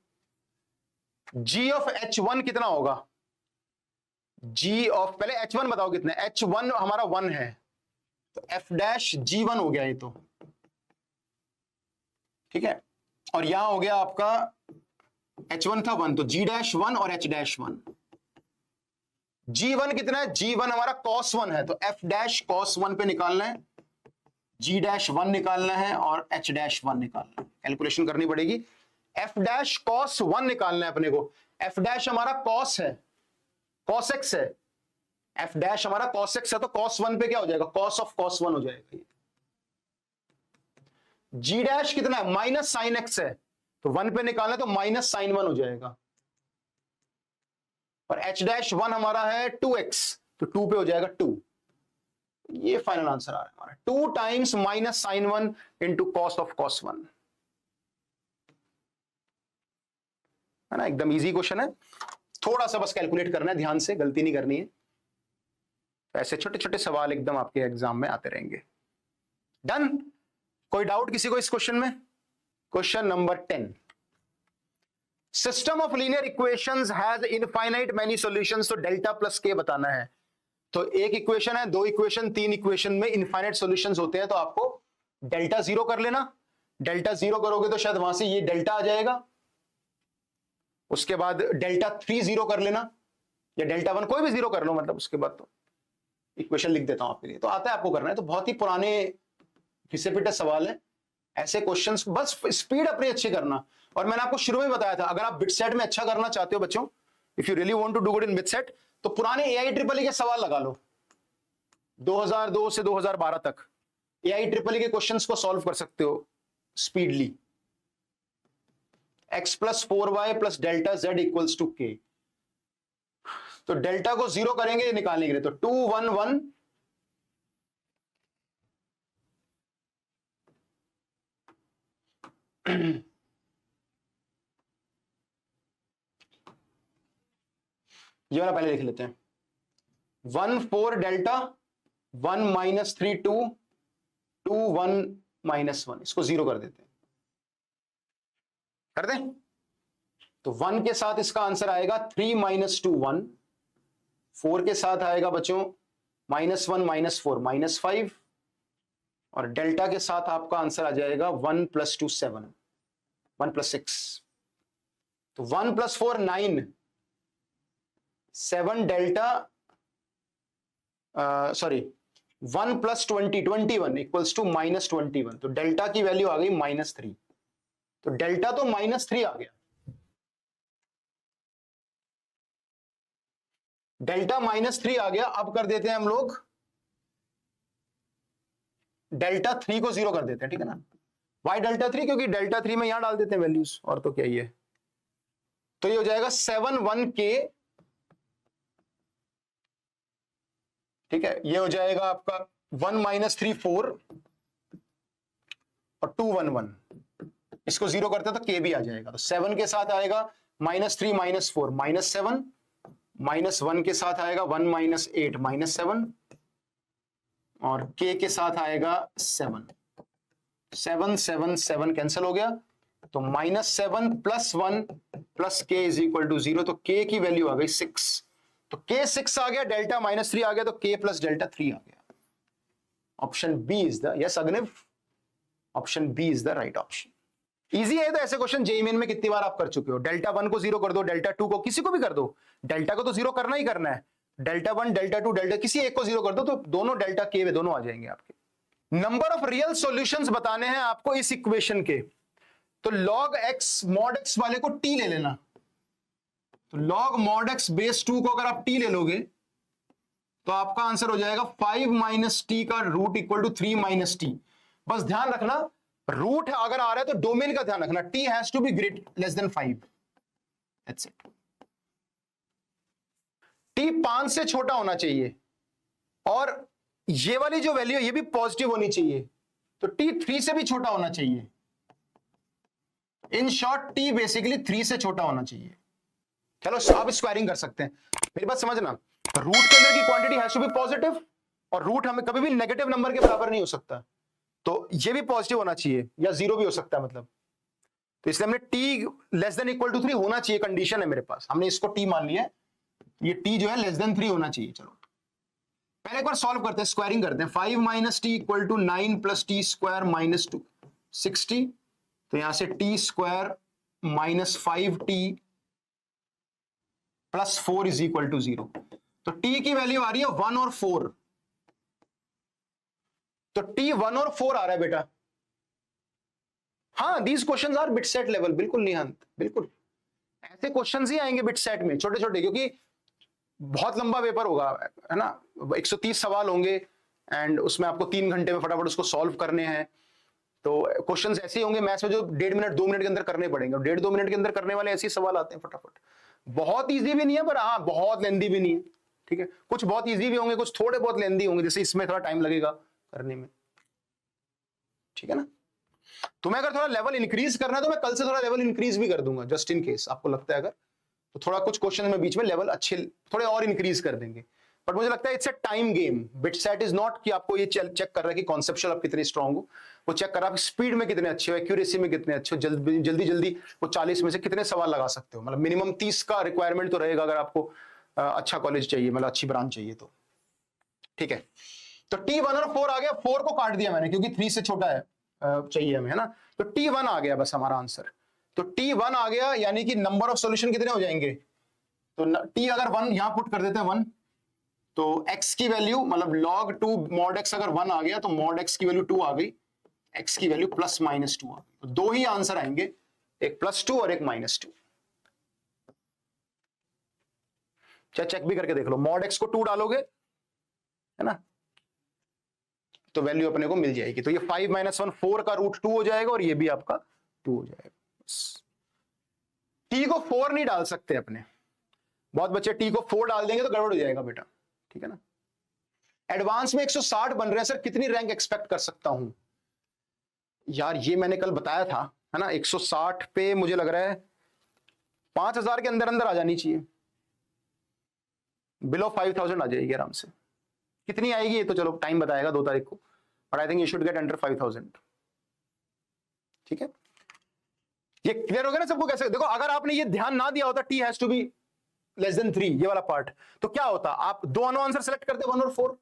जी ऑफ एच 1 कितना होगा, जी ऑफ, पहले एच 1 बताओ कितना है, एच 1 हमारा 1 है, तो एफ डैश जी 1 हो गया ये तो, ठीक है। और यहां हो गया आपका H1 था 1, तो G डैश 1 और H डैश 1। G1 कितना है, G1 हमारा cos 1 है, तो F डैश cos 1 पे निकालना है, G डैश 1 निकालना है और H डैश 1 निकालना है, कैलकुलेशन करनी पड़ेगी। F डैश cos 1 निकालना है अपने को, F डैश हमारा cos है, cos x है, F डैश हमारा cos x है, तो cos 1 पे क्या हो जाएगा, cos of cos 1 हो जाएगा। G डैश कितना है, माइनस साइन x है, तो 1 पे निकालना तो माइनस साइन 1 हो जाएगा, और H डैश 1 हमारा है 2x, तो 2 पे हो जाएगा 2। ये फाइनल आंसर आ रहा है हमारा, 2 times minus sine 1 into cos of cos 1, है ना, एकदम इजी क्वेश्चन है, थोड़ा सा बस कैलकुलेट करना है, ध्यान से, गलती नहीं करनी है। ऐसे छोटे छोटे सवाल एकदम आपके एग्जाम में आते रहेंगे। डन, कोई डाउट किसी को इस क्वेश्चन में? Question number 10, system of linear equations has infinite many solutions, तो डेल्टा प्लस के बताना है। तो एक इक्वेशन है, 2 इक्वेशन, 3 इक्वेशन में इनफाइनाइट सॉल्यूशंस होते हैं, तो आपको डेल्टा 0 कर लेना। डेल्टा 0 करोगे तो शायद वहां से ये डेल्टा आ जाएगा, उसके बाद डेल्टा 3 0 कर लेना, या डेल्टा 1 कोई भी 0 कर लो, मतलब उसके बाद तो इक्वेशन लिख देता हूं आपके लिए, तो आता है आपको करना है। तो बहुत ही पुराने रिसेपिटेड सवाल है, ऐसे क्वेश्चंस बस स्पीड अपनी अच्छी करना। और मैंने आपको शुरू में बताया था, अगर आप बिट सेट में अच्छा करना चाहते हो बच्चों, if you really want to do good in mindset तो पुराने AIEEE के सवाल लगा लो 2002 से 2012 तक। AIEEE के क्वेश्चंस को सॉल्व कर सकते हो speedily. x plus 4y plus delta z equals to k। तो डेल्टा को 0 करेंगे निकालने के लिए, तो 2 1 1 ये वाला पहले लिख लेते हैं। 1 4 डेल्टा 1 माइनस 3 2 2 1 माइनस 1, इसको 0 कर देते हैं। कर दें तो 1 के साथ इसका आंसर आएगा 3 माइनस 2 1, 4 के साथ आएगा बच्चों माइनस 1 माइनस 4 माइनस 5, और डेल्टा के साथ आपका आंसर आ जाएगा 1 प्लस 2 7, 1 प्लस 6, तो 1 plus 4 9, 7 delta sorry 1 plus 20 21 equals to minus 21, तो डेल्टा की वैल्यू आ गई -3, तो डेल्टा तो -3 आ गया। डेल्टा -3 आ गया। अब कर देते हैं हम लोग डेल्टा 3 को 0 कर देते हैं, ठीक है ना। वाई डेल्टा 3, क्योंकि डेल्टा 3 में यहां डाल देते हैं वैल्यूज, और तो क्या ही है। तो ये हो जाएगा 7 1 k, ठीक है। ये हो जाएगा आपका 1 माइनस 3 4 और 2 1 1, इसको 0 करते हैं तो k भी आ जाएगा। तो 7 के साथ आएगा -3 -4 -7, -1 के साथ आएगा 1 माइनस 8 -7, और k के साथ आएगा 7 7 7 7 कैंसिल हो गया, तो -7 plus 1 plus k is equal to 0, तो k की वैल्यू आ गई 6, तो k 6 आ गया, डेल्टा -3 आ गया, तो k प्लस डेल्टा 3 आ गया। Option B is the, yes Agniv, option B is the right option. Easy है। तो ऐसे क्वेश्चन जेईई मेन में कितनी बार आप कर चुके हो। डेल्टा 1 को 0 कर दो, डेल्टा 2 को, किसी को भी कर दो, डेल्टा को तो 0 करना ही करना है, डेल्टा 1 डेल्टा 2 डेल्टा किसी एक को 0 कर दो, तो दोनों डेल्टा के वे दोनों आ जाएंगे आपके। नंबर ऑफ रियल सॉल्यूशंस बताने हैं आपको इस इक्वेशन के, तो log x mod x वाले को t ले लेना, तो log mod x बेस 2 को अगर आप t ले लोगे तो आपका आंसर हो जाएगा 5 माइनस टी का root equal to 3 minus T. बस ध्यान रखना रूट अगर आ रहा है तो डोमेन का ध्यान रखना, t has to be great less than 5, that's it. t 5 से छोटा होना चाहिए, और ये वाली जो वैल्यू है ये भी पॉजिटिव होनी चाहिए, तो t 3 से भी छोटा होना चाहिए। इन शॉर्ट t बेसिकली 3 से छोटा होना चाहिए। चलो आप स्क्वायरिंग कर सकते हैं, मेरी बात समझना, रूट के अंदर की quantity has to be positive, और रूट हमें कभी भी नेगेटिव नंबर के बराबर नहीं हो सकता, तो ये भी पॉजिटिव होना चाहिए या 0 भी हो सकता है, मतलब। तो इसलिए हमने t less than equal to 3 होना चाहिए, कंडीशन है मेरे पास, हमने इसको t मान लिया है, ये t जो है लेस देन 3 होना चाहिए। चलो पहले एक बार सॉल्व करते हैं, स्क्वायरिंग करते हैं। 5 minus T equal to 9 plus T square minus 2 60, तो यहां से T square minus 5t plus 4 is equal to 0, तो t की वैल्यू आ रही है 1 और 4, तो t 1 और 4 आ रहा है बेटा। हाँ, these questions are bit set level, बिल्कुल निहांत, बिल्कुल ऐसे क्वेश्चंस ही आएंगे बिट सेट में, छोटे छोटे, क्योंकि बहुत लंबा पेपर होगा, है ना, 130 सवाल होंगे, एंड उसमें आपको 3 घंटे में फटाफट उसको सॉल्व करने हैं। तो क्वेश्चंस ऐसे ही होंगे मैथ्स में जो 1.5 मिनट 2 मिनट के अंदर करने पड़ेंगे, और 1.5-2 मिनट के अंदर करने वाले ऐसे सवाल आते हैं फटाफट। बहुत ईजी भी नहीं है, पर हाँ बहुत लेंदी भी नहीं है, ठीक है। कुछ बहुत ईजी भी होंगे, कुछ थोड़े बहुत लेंदी होंगे, जैसे इसमें थोड़ा टाइम लगेगा करने में, ठीक है ना। तुम्हें अगर थोड़ा लेवल इंक्रीज करना है तो मैं कल से थोड़ा लेवल इंक्रीज भी कर दूंगा, जस्ट इन केस आपको लगता है अगर, तो थोड़ा कुछ क्वेश्चन में बीच में लेवल अच्छे थोड़े और इंक्रीज कर देंगे। बट मुझे लगता है it's a time game. Bit set is not कि आपको ये चेक कर रहा है कि कॉन्सेप्चुअल आप कितने स्ट्रांग हो, वो चेक कर रहा है आप स्पीड में कितने अच्छे हो, एक्यूरेसी में कितने अच्छे हो, जल्दी जल्दी वो 40 में से कितने सवाल लगा सकते हो। मतलब मिनिमम 30 का रिक्वायरमेंट तो रहेगा अगर आपको अच्छा कॉलेज चाहिए, मतलब अच्छी ब्रांच चाहिए तो, ठीक है। तो T1 और 4 आ गया, 4 को काट दिया मैंने क्योंकि 3 से छोटा है चाहिए हमें, है ना। तो T1 आ गया बस हमारा आंसर, तो T1 आ गया, यानी कि नंबर ऑफ सॉल्यूशन कितने हो जाएंगे। तो T अगर 1 यहां पुट कर देते हैं 1, तो x की वैल्यू मतलब log 2 mod x अगर 1 आ गया तो mod x की वैल्यू 2 आ गई, x की वैल्यू +-2 आ गई। तो दो ही आंसर आएंगे, एक +2 और एक -2। चाहे चेक भी करके देख लो, मॉड एक्स को 2 डालोगे है ना, तो वैल्यू अपने को मिल जाएगी। तो ये 5 - 1 4 का रूट 2 हो जाएगा और ये भी आपका 2 हो जाएगा। टी को 4 नहीं डाल सकते अपने, बहुत बच्चे टी को 4 डाल देंगे तो गड़बड़ हो जाएगा बेटा, ठीक है ना। एडवांस में 160 बन रहे हैं सर, कितनी रैंक एक्सपेक्ट कर सकता हूं यार, ये मैंने कल बताया था है ना। 160 पे मुझे लग रहा है 5000 के अंदर अंदर आ जानी चाहिए, बिलो 5000 आ जाएगी आराम से। कितनी आएगी ये तो चलो टाइम बताएगा 2 तारीख को, but I think you should get under 5000, ठीक है। ये क्लियर हो गया ना सबको कैसे? देखो अगर आपने ये ध्यान ना दिया होता T has to be less than 3 ये वाला पार्ट, तो क्या होता, आप दोनों आंसर सेलेक्ट करते 1 और 4,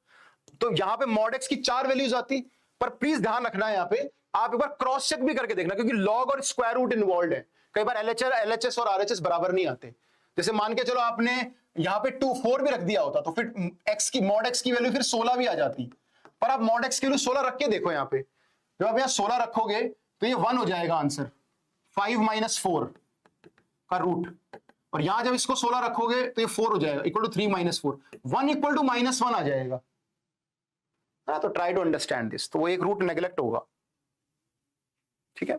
तो यहां पे मॉड एक्स की 4 वैल्यूज आती। पर प्लीज ध्यान रखना है, यहां पे आप एक बार क्रॉस चेक भी करके देखना, क्योंकि लॉग और स्क्वायर रूट इन्वॉल्व है। कई बार एलएचएस और आरएचएस बराबर नहीं आते। जैसे मान के चलो आपने यहां पे 2 4 भी रख दिया होता तो फिर एक्स की मॉड एक्स की वैल्यू फिर 16 भी आ जाती, पर आप मॉड एक्स की वैल्यू 16 रख के देखो। यहां पे जब आप यहां 16 रखोगे तो ये 1 हो जाएगा आंसर, 5 - 4 का रूट, और यहां जब इसको 16 रखोगे तो ये 4 हो जाएगा, इक्वल टू 3 - 4, 1 इक्वल टू -1 आ जाएगा। तो ट्राई टू अंडरस्टैंड दिस। तो वो एक रूट नेग्लेक्ट होगा, ठीक है।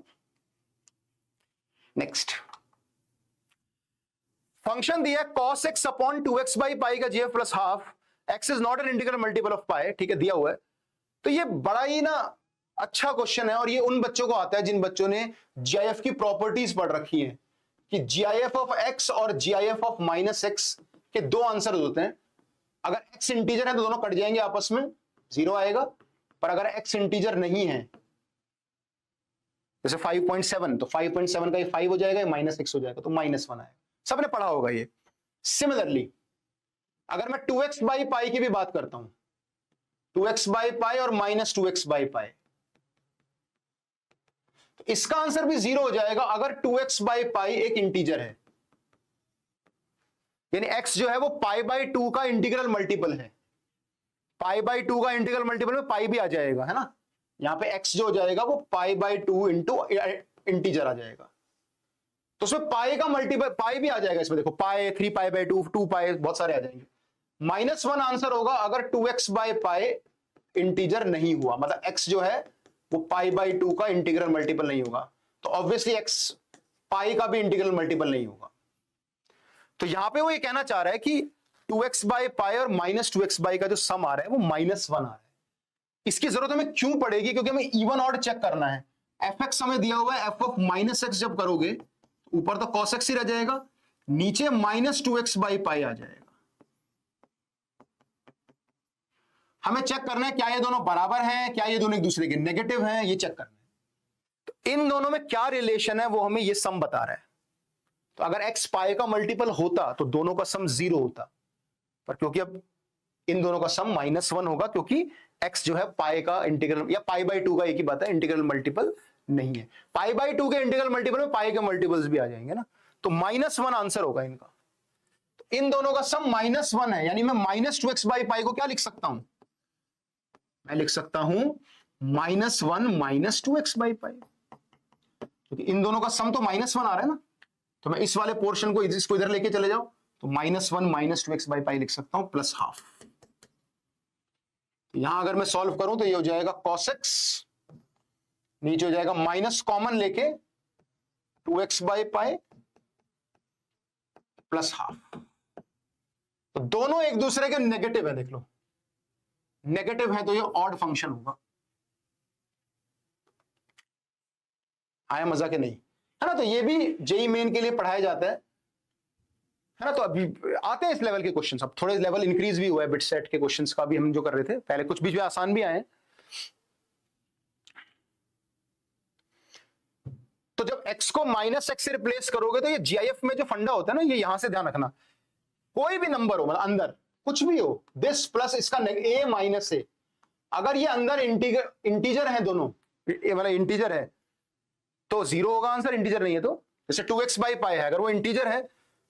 नेक्स्ट फंक्शन दिया cos x upon 2x by pi का GF plus half, x is not an integral multiple of pi, ठीक है, दिया हुआ है। तो ये बड़ा ही ना अच्छा क्वेश्चन है, और ये उन बच्चों को आता है जिन बच्चों ने जीआईएफ की प्रॉपर्टीज पढ़ रखी है कि जीआईएफ ऑफ x और जीआईएफ ऑफ -x के 2 आंसर होते हैं। अगर x इंटीजर है तो दोनों कट जाएंगे आपस में, 0 आएगा, पर अगर x इंटीजर नहीं है जैसे 5.7 तो 5.7 का ये 5 हो जाएगा, -x हो जाएगा तो -1 आएगा। सबने पढ़ा होगा ये। सिमिलरली अगर मैं 2x बाई पाई की भी बात करता हूं, 2x बाई पाई और -2x बाई पाई, तो इसका आंसर भी 0 हो जाएगा अगर 2x बाई पाई एक इंटीजर है, यानी x जो है वो π/2 का इंटीग्रल मल्टीपल है। π/2 का इंटीग्रल मल्टीपल में पाई भी आ जाएगा, है ना। यहां पे x जो हो जाएगा वो π/2 इंटू इंटीजर आ जाएगा, तो उसमें पाई का मल्टीपल पाई भी आ जाएगा। इसमें देखो पाई 3π/2 2π बहुत सारे आ जाएंगे। -1 आंसर होगा अगर 2x बाई पाई इंटीजर नहीं हुआ, मतलब x जो है वो π/2 का इंटीग्रल मल्टीपल नहीं होगा, तो ऑब्वियसली x पाई का भी इंटीग्रल मल्टीपल नहीं होगा। तो यहां पे वो ये कहना चाह रहा है कि 2x बाई पाई और -2x बाई का जो सम आ रहा है वो -1 आ रहा है। इसकी जरूरत हमें क्यों पड़ेगी? क्योंकि हमें इवन ऑड चेक करना है। fx हमें दिया हुआ है, f ऑफ -x जब करोगे ऊपर तो cos x ही रह जाएगा, नीचे -2x बाई पाई आ जाएगा। हमें चेक करना है क्या ये दोनों बराबर हैं, क्या ये दोनों एक दूसरे के नेगेटिव हैं, ये चेक करना है। तो इन दोनों में क्या रिलेशन है वो हमें ये सम बता रहा है। तो अगर x पाई का मल्टीपल होता तो दोनों का सम 0 होता, पर क्योंकि अब इन दोनों का सम -1 होगा, क्योंकि x जो है पाई का इंटीग्रल या π/2 का एक ही बात है, इंटीग्रल मल्टीपल नहीं है। π/2 के इंटीग्रल मल्टीपल में पाई के मल्टीपल्स भी आ जाएंगे ना, तो -1 आंसर होगा इनका। तो इन दोनों का सम -1 है, यानी मैं -2x बाई पाई को क्या लिख सकता हूं? मैं लिख सकता हूं -1 -2x बाई पाई, क्योंकि इन दोनों का सम तो -1 आ रहा है ना। तो मैं इस वाले पोर्शन को इसको इधर लेके चले जाओ तो -1 -2x बाई पाई लिख सकता हूं प्लस हाफ। यहां अगर मैं सॉल्व करूं तो ये हो जाएगा cos x, नीचे हो जाएगा माइनस कॉमन लेके 2x by pi plus half. तो दोनों एक दूसरे के नेगेटिव है, देख लो नेगेटिव है तो ये ऑड फंक्शन होगा। आया मजा के नहीं, है ना। तो ये भी जेई मेन के लिए पढ़ाया जाता है ना। तो अभी आते हैं इस लेवल के क्वेश्चन, अब थोड़े लेवल इंक्रीज भी हुआ है बिट सेट के क्वेश्चंस का भी, हम जो कर रहे थे पहले कुछ बीच में आसान भी आए हैं। तो जब x को -x से रिप्लेस करोगे तो ये जीआईएफ में जो फंडा होता है ना, ये यहां से ध्यान रखना, कोई भी नंबर हो मतलब अंदर कुछ भी हो, दिस प्लस इसका a माइनस ए, अगर ये अंदर इंटीजर है दोनों, मतलब इंटीजर है तो 0 होगा आंसर, इंटीजर नहीं है तो जैसे 2x बाई पाई है, अगर वो इंटीजर है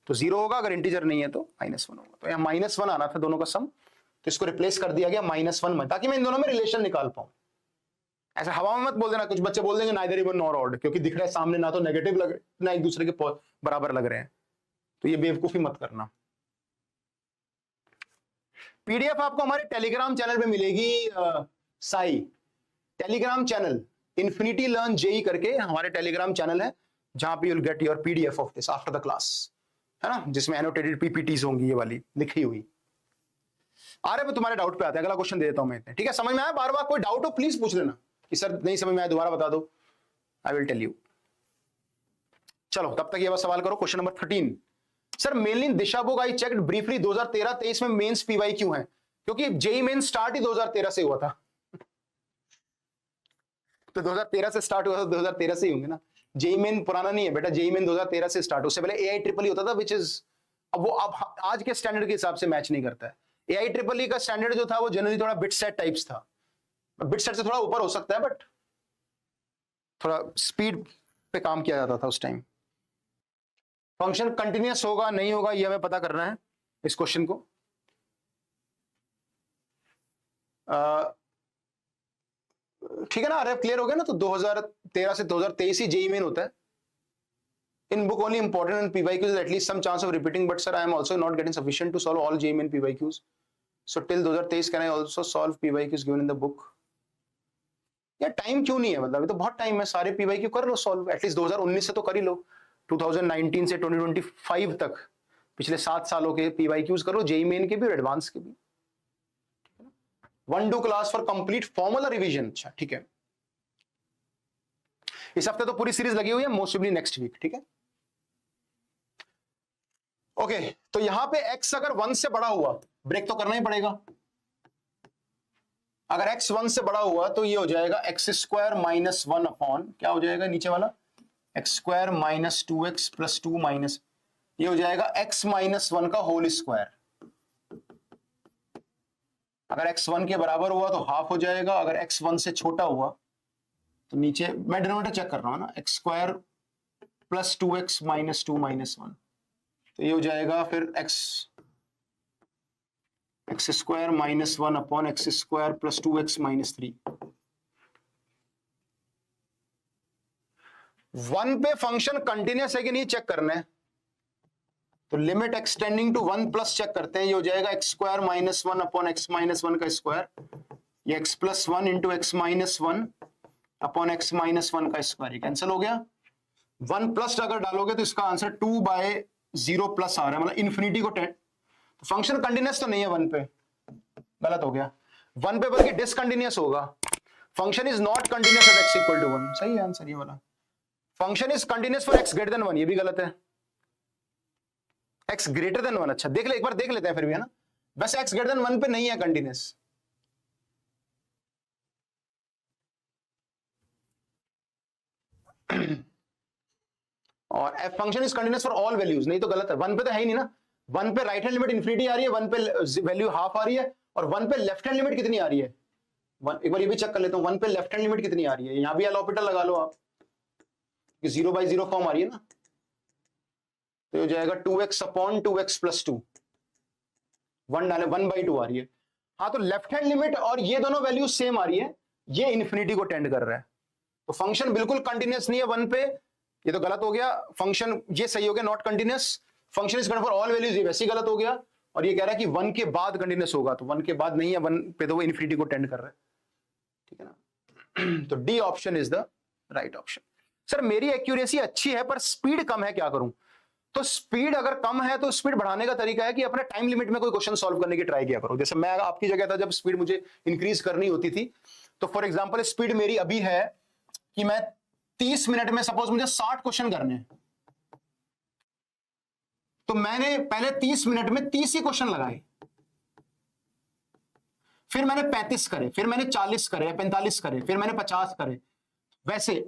तो 0 होगा, अगर इंटीजर नहीं है तो -1 होगा। तो यहाँ -1 आना था दोनों का सम, तो इसको रिप्लेस कर दिया गया -1 में, ताकि मैं इन दोनों में रिलेशन निकाल पाऊं। ऐसा हवा में मत बोल देना, कुछ बच्चे बोल देंगे नाइदर इवन नॉर ऑड, क्योंकि दिख रहा है सामने ना तो नेगेटिव लग रहे ना एक दूसरे के बराबर लग रहे हैं, तो ये बेवकूफी मत करना। पीडीएफ आपको हमारे टेलीग्राम चैनल पे मिलेगी। साई Telegram channel Infinity Learn JEE करके हमारे टेलीग्राम चैनल है, जहां पे you will get your PDF of this after the class, है ना, जिसमें एनोटेटेड पीपीटीज होंगी, ये वाली लिखी हुई। आ रहे तुम्हारे डाउट पे आते हैं, अगला क्वेश्चन दे देता हूं मैं। ठीक है, समझ में आया? बार बार कोई डाउट हो प्लीज पूछ लेना कि सर नहीं समझ में आया, दोबारा बता दो, आई विल टेल यू। चलो तब तक ये बस सवाल करो। Question number 13, sir mainly in Disha book I checked briefly 2013-23 में मेंस पीवाई क्यों है? क्योंकि जेई मेन स्टार्ट ही 2013 से हुआ था। तो 2013 से स्टार्ट हुआ था, 2013 से ही होंगे ना। जेई मेन पुराना नहीं है बेटा, जेई मेन 2013 से स्टार्ट, उससे पहले एआई ट्रिपल ई होता था, विच इज अब वो अब आज के स्टैंडर्ड के हिसाब से मैच नहीं करता है। एआई ट्रिपल ई का स्टैंडर्ड जो था वो जनरली थोड़ा बिट सेट टाइप्स था, बिट सेट से थोड़ा ऊपर हो सकता है, बट थोड़ा स्पीड पे काम किया जाता था उस टाइम। फंक्शन कंटिन्यूअस होगा नहीं होगा ये हमें पता करना है इस क्वेश्चन को। ठीक है ना, अरे क्लियर हो गया ना। तो 2013 से 2023 ही जेई मेन होता है। In book only important and PYQs at least some chance of repeating, but sir I am also not getting sufficient to solve all JEE main PYQs. So till 2023 can I also solve PYQs given in the book? यार time क्यों नहीं है, मतलब अभी तो बहुत time है, सारे PYQ कर लो सॉल्व, एटलीस्ट 2019 से तो कर ही लो, 2019 से 2025 तक पिछले 7 सालों के PYQs करो, जेई मेन के भी और एडवांस के भी। 1-2 class for complete formal revision. अच्छा ठीक है, इस हफ्ते तो पूरी सीरीज लगी हुई है, मोस्टली नेक्स्ट वीक। ठीक है ओके तो यहां पे x अगर 1 से बड़ा हुआ, ब्रेक तो करना ही पड़ेगा। अगर x 1 से बड़ा हुआ तो ये हो जाएगा x² माइनस 1 अपॉन क्या हो जाएगा नीचे वाला, x² minus 2x plus 2 minus, ये हो जाएगा x माइनस 1 का होल स्क्वायर। अगर x 1 के बराबर हुआ तो हाफ हो जाएगा, अगर x 1 से छोटा हुआ तो नीचे, मैं डिनोमिनेटर चेक कर रहा हूं ना, x² plus 2x minus 2 minus 1, तो ये हो जाएगा फिर x² minus 1 upon x² plus 2x minus 3। 1 पे फंक्शन कंटिन्यूअस है कि नहीं चेक करना है, तो limit extending to 1 plus check करते हैं। ये हो जाएगा x² minus 1 upon x minus 1 का स्क्वायर, ये x plus 1 into x minus 1 upon x minus 1 का स्क्वायर, कैंसिल हो गया। 1 प्लस अगर डालोगे तो इसका आंसर 2/0 प्लस आ रहा है, मतलब इन्फिनिटी को 10। तो फंक्शन कंटिन्यूअस तो नहीं है 1 पे, गलत हो गया। 1 पे बल्कि डिसकंटिन्यूअस होगा। Function is not continuous at x equal to 1, सही है आंसर ये वाला। Function is continuous for x greater than 1, ये भी गलत है। x ग्रेटर देन 1, अच्छा देख ले, एक बार देख लेते हैं फिर भी, है ना। वैसे x ग्रेटर देन 1 पे नहीं है कंटिन्यूअस। और f function is continuous for all values, नहीं तो गलत है। 1 पे तो है ही नहीं ना। 1 पे राइट हैंड लिमिट इन्फिनिटी आ रही है, 1 पे वैल्यू हाफ आ रही है, और 1 पे लेफ्ट हैंड लिमिट कितनी आ रही है, एक बार ये भी चेक कर लेता हूं, 1 पे लेफ्ट हैंड लिमिट कितनी आ रही है। यहां भी एल लगा लो आप, 0/0 फॉर्म आ रही है ना, तो हो जाएगा 2x अपॉन 2x प्लस 2, 1 डाले 1/2 आ रही है। हाँ तो लेफ्ट हैंड लिमिट और ये दोनों वैल्यू सेम आ रही है, ये इन्फिनिटी को टेंड कर रहा है, तो फंक्शन बिल्कुल कंटिन्यूअस नहीं है 1 पे, ये तो गलत हो गया। फंक्शन ये सही हो गया, not continuous. Function is for all values, ये वैसे ही गलत हो गया। और ये कह रहा है कि 1 के बाद कंटिन्यूअस होगा, तो 1 के बाद नहीं है, 1 पे तो वो इन्फिनिटी को टेंड कर रहा है, ठीक है ना। तो D option is the right option. Sir मेरी एक्यूरेसी अच्छी है पर स्पीड कम है, क्या करूं? तो स्पीड अगर कम है तो स्पीड बढ़ाने का तरीका है कि अपने टाइम लिमिट में कोई क्वेश्चन सॉल्व करने की ट्राई किया करो। जैसे मैं आपकी जगह था, जब स्पीड मुझे इंक्रीज करनी होती थी, तो फॉर एग्जांपल स्पीड मेरी अभी है कि मैं 30 मिनट में सपोज मुझे 60 क्वेश्चन करने हैं, तो मैंने पहले 30 मिनट में 30 ही क्वेश्चन लगाए, फिर मैंने 35 करे, फिर मैंने 40 करे, 45 करे, फिर मैंने 50 करे, वैसे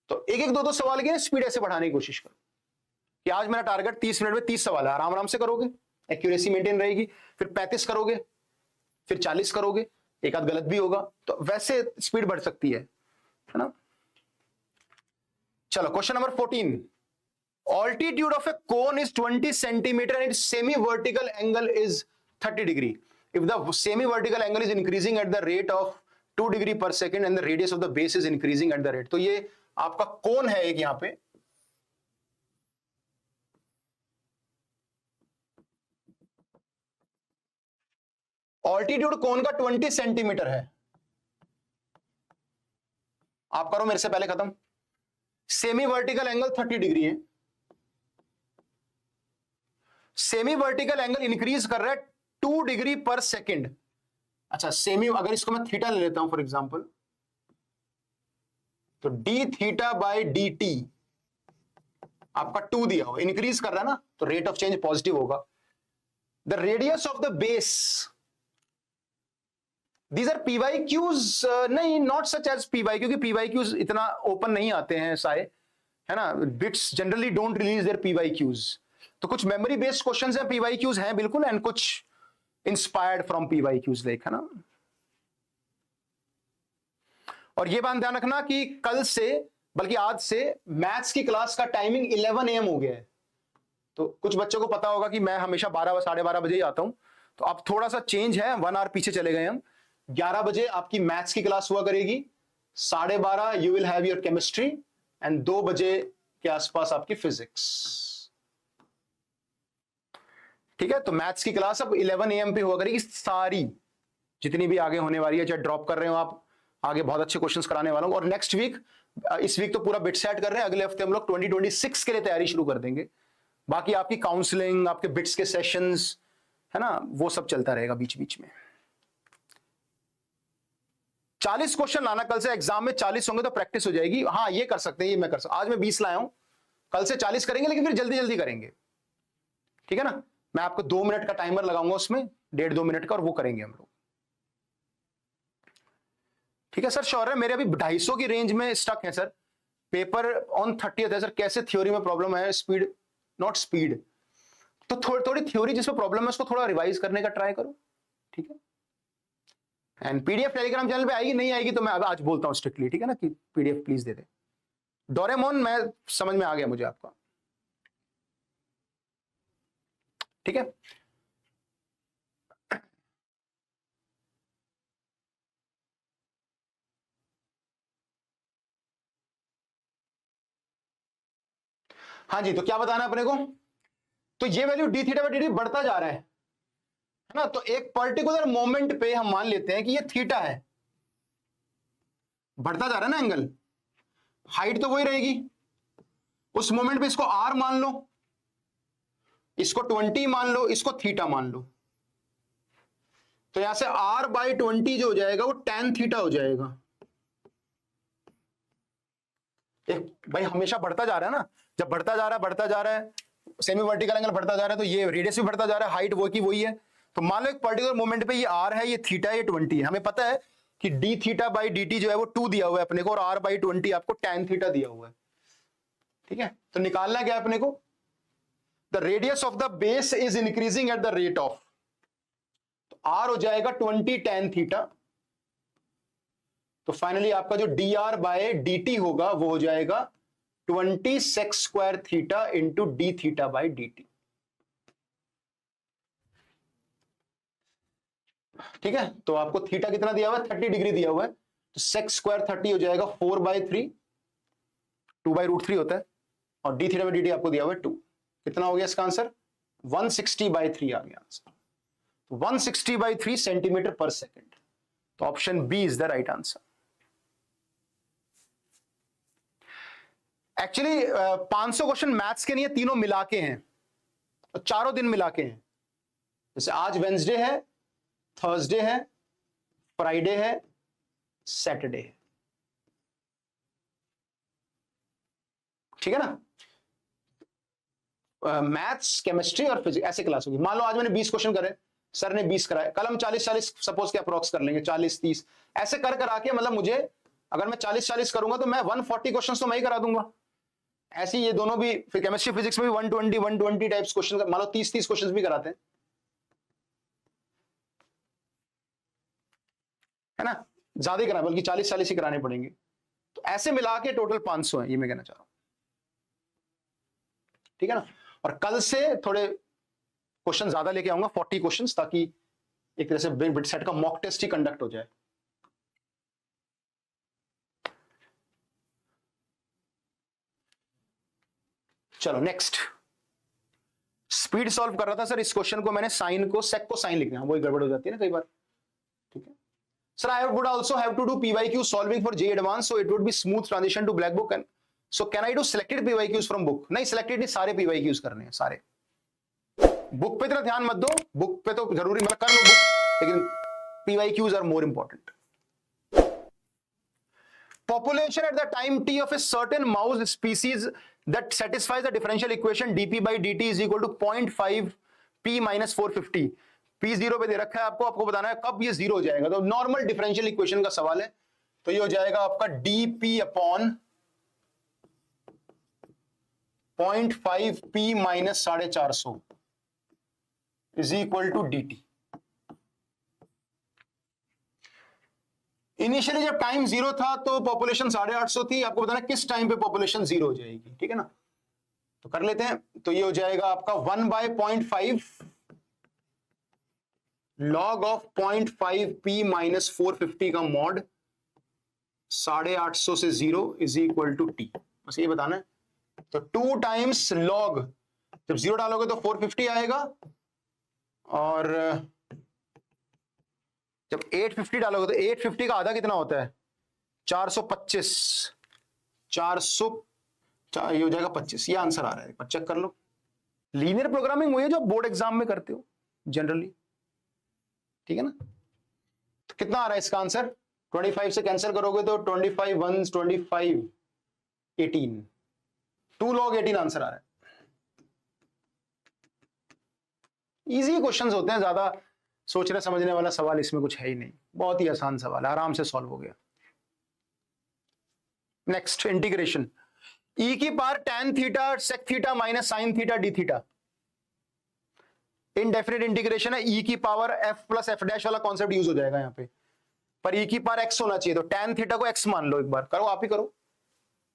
तो एक एक दो दो सवाल की स्पीड ऐसे बढ़ाने की कोशिश करो कि आज मेरा टारगेट 30 मिनट में 30 सवाल है, आराम आराम से करोगे, एक्यूरेसी मेंटेन रहेगी। फिर 35 करोगे, फिर 40 करोगे, एक आध गलत भी होगा, तो वैसे स्पीड बढ़ सकती है ना। चलो question number 14, altitude of a cone is 20 centimeter and its semi-vertical angle is 30 degree. If the semi-vertical angle is increasing at the rate of 2 degree per second and the radius of the base is increasing at the rate, तो ये आपका कोन है एक, यहां पे altitude कोण का 20 centimetre है, आप करो मेरे से पहले खत्म। सेमी वर्टिकल एंगल 30 डिग्री है, सेमी वर्टिकल एंगल इंक्रीज कर रहा है 2 डिग्री पर सेकेंड। अच्छा सेमी, अगर इसको मैं थीटा ले लेता हूं फॉर एग्जांपल, तो D theta by D T आपका 2 दिया हो, इंक्रीज कर रहा है ना, तो रेट ऑफ चेंज पॉजिटिव होगा। The radius of the base, these are PYQs, नहीं नॉट सच एज पीवाई, क्योंकि पीवाईक्यूज इतना ओपन नहीं आते हैं सारे, है ना, BITS generally don't release their PYQs. तो कुछ मेमोरी बेस्ड क्वेश्चंस हैं, पीवाईक्यूज हैं बिल्कुल, एंड कुछ इंस्पायर्ड फ्रॉम पीवाईक्यूज लाइक, है ना। और ये बात ध्यान रखना कि कल से, बल्कि आज से मैथ्स की क्लास का टाइमिंग 11 AM हो गया है। तो कुछ बच्चों को पता होगा कि मैं हमेशा 12 साढ़े 12 बजे ही आता हूं, तो अब थोड़ा सा चेंज है, 1 आवर पीछे चले गए हम। 11 बजे आपकी मैथ्स की क्लास हुआ करेगी, 12:30 you will have your chemistry, and 2 बजे के आसपास आपकी फिजिक्स। ठीक है, तो मैथ्स की क्लास अब 11 AM पे हुआ करेगी सारी, जितनी भी आगे होने वाली है, चाहे ड्रॉप कर रहे हो आप, आगे बहुत अच्छे क्वेश्चंस कराने वाला हूं। और नेक्स्ट वीक, इस वीक तो पूरा बिट सेट कर रहे हैं, अगले हफ्ते हम लोग 2026 के लिए तैयारी शुरू कर देंगे। बाकी आपकी काउंसलिंग, आपके बिट्स के सेशंस, है ना, वो सब चलता रहेगा बीच बीच में। 40 क्वेश्चन लाना कल से, एग्जाम में 40 होंगे तो प्रैक्टिस हो जाएगी। हाँ ये कर सकते हैं, ये मैं कर सकता हूं। आज मैं 20 लाया हूं, कल से 40 करेंगे, लेकिन फिर जल्दी जल्दी करेंगे, ठीक है ना। मैं आपको 2 मिनट का टाइमर लगाऊंगा उसमें, 1.5-2 मिनट का, और वो करेंगे हम लोग, ठीक है सर। श्योर है, मेरे अभी 250 की रेंज में स्टक है सर, पेपर ऑन 30th है सर। कैसे थ्योरी में प्रॉब्लम है, स्पीड नॉट स्पीड, तो थोड़ी थ्योरी जिसमें प्रॉब्लम है उसको थोड़ा रिवाइज करने का ट्राई करो, ठीक है। एंड पीडीएफ टेलीग्राम चैनल पे आएगी, नहीं आएगी तो मैं आज बोलता हूं स्ट्रिक्टली, ठीक है ना, कि PDF please they they. Doraemon मैं समझ में आ गया मुझे आपका, ठीक है। हाँ जी, तो क्या बताना अपने को, तो ये value D theta by D T बढ़ता जा रहा है ना। तो एक पर्टिकुलर मोमेंट पे हम मान लेते हैं कि ये थीटा है, बढ़ता जा रहा है ना एंगल, हाइट तो वही रहेगी। उस मोमेंट पे इसको आर मान लो, इसको 20 मान लो, इसको थीटा मान लो, तो यहां से r बाई 20 जो हो जाएगा वो tan थीटा हो जाएगा। भाई हमेशा बढ़ता जा रहा है ना, जब बढ़ता जा रहा है, सेमी वर्टिकल एंगल बढ़ता जा रहा है, तो ये रेडियस भी बढ़ता जा रहा है, हाइट वो की वही है। तो मान लो एक पर्टिकुलर मोमेंट पे ये r है, ये थीटा है, ये 20 है। हमें पता है कि D theta by D T जो है वो 2 दिया हुआ है अपने को, और r बाई 20 आपको tan थीटा दिया हुआ है, ठीक है। तो निकालना क्या है अपने को, the radius of the base is increasing at the rate of, तो r हो जाएगा 20 tan थीटा। तो फाइनली आपका जो D R by D T होगा वो हो जाएगा 20 sec square theta into D theta by D T, ठीक है। तो आपको थीटा कितना दिया हुआ है, 30 डिग्री दिया हुआ है, तो सेक स्क्वायर 30 हो जाएगा 4/3, 2/√3 होता है, और D theta by D T आपको दिया हुआ है 2। कितना हो गया इसका आंसर, 160/3 आ गया आंसर, 160/3 सेंटीमीटर पर सेकेंड। तो option B is the right answer. Actually 500 question maths के नहीं, तीनों मिला के हैं, तो चारों दिन मिला के हैं। जैसे आज वेंसडे है, थर्सडे है, फ्राइडे है, सैटरडे है, ठीक है ना। मैथ्स, केमिस्ट्री और फिजिक्स ऐसे क्लास होगी। मान लो आज मैंने 20 क्वेश्चन करे, सर ने 20 कराए, कल हम 40-40 सपोज के अप्रोक्स कर लेंगे, 40-30 ऐसे कर कर आके, मतलब मुझे अगर मैं 40-40 करूंगा तो मैं 140 क्वेश्चन तो मैं ही करा दूंगा। ऐसे ये दोनों भी, फिर केमिस्ट्री फिजिक्स में भी 120 टाइप्स क्वेश्चन, मान लो 30 क्वेश्चन भी कराते हैं, है ना। ज्यादा ही कराए, बल्कि 40-40 ही कराने पड़ेंगे। तो ऐसे मिला के टोटल 500 है, ये मैं कहना चाह रहा हूं, ठीक है ना। और कल से थोड़े क्वेश्चन ज्यादा लेके आऊंगा, 40 क्वेश्चंस, ताकि एक तरह से बिट सेट का मॉक टेस्ट ही कंडक्ट हो जाए। चलो नेक्स्ट, स्पीड सॉल्व कर रहा था सर। इस क्वेश्चन को मैंने साइन को सेक को साइन लिख दिया, वही गड़बड़ हो जाती है ना कई बार। Sir, I would also have to do PYQ solving for J Advanced, so it would be smooth transition to black book. And so can I do selected PYQs from book? नहीं, selected नहीं, सारे PYQs करने हैं, सारे. Book पे इतना ध्यान मत दो, बुक पे तो जरूरी मतलब कर लो बुक, लेकिन PYQs are more important. Population at the time t of a certain mouse species that satisfies the differential equation dp by dt is equal to 0.5 p minus 450. p 0 पे दे रखा है आपको बताना है कब ये 0 हो जाएगा. तो नॉर्मल डिफरेंशियल इक्वेशन का सवाल है, तो ये हो जाएगा आपका dp upon 0.5 p minus 450 is equal to dt. Initially जब टाइम 0 था तो पॉपुलेशन 850 थी. आपको बताना किस टाइम पे पॉपुलेशन 0 हो जाएगी. ठीक है ना, तो कर लेते हैं. तो ये हो जाएगा आपका 1/0.5 log ऑफ 0.5 p माइनस 450 का मॉड 850 से 0 इज इक्वल टू टी. बस ये बताना है. तो 2 टाइम्स लॉग, जब 0 डालोगे तो 450 आएगा, और जब 850 डालोगे तो 850 का आधा कितना होता है 425. 400 ये हो जाएगा 25. ये आंसर आ रहा है, चेक कर लो. लीनियर प्रोग्रामिंग वही है जो बोर्ड एग्जाम में करते हो जनरली. ठीक है ना, तो कितना आ रहा है इसका आंसर? 25 से कैंसिल करोगे तो 25 1 25 18, 2 log 18 आंसर आ रहा है. इजी क्वेश्चंस होते हैं, ज्यादा सोचने समझने वाला सवाल इसमें कुछ है ही नहीं. बहुत ही आसान सवाल है, आराम से सॉल्व हो गया. Next, integration. e की power tan theta sec theta minus sin theta d theta. Indefinite integration है. e की power f plus f dash वाला कॉन्सेप्ट यूज हो जाएगा यहाँ पे, पर e की पावर x होना चाहिए. तो tan थीटा को x मान लो. एक बार करो, आप ही करो.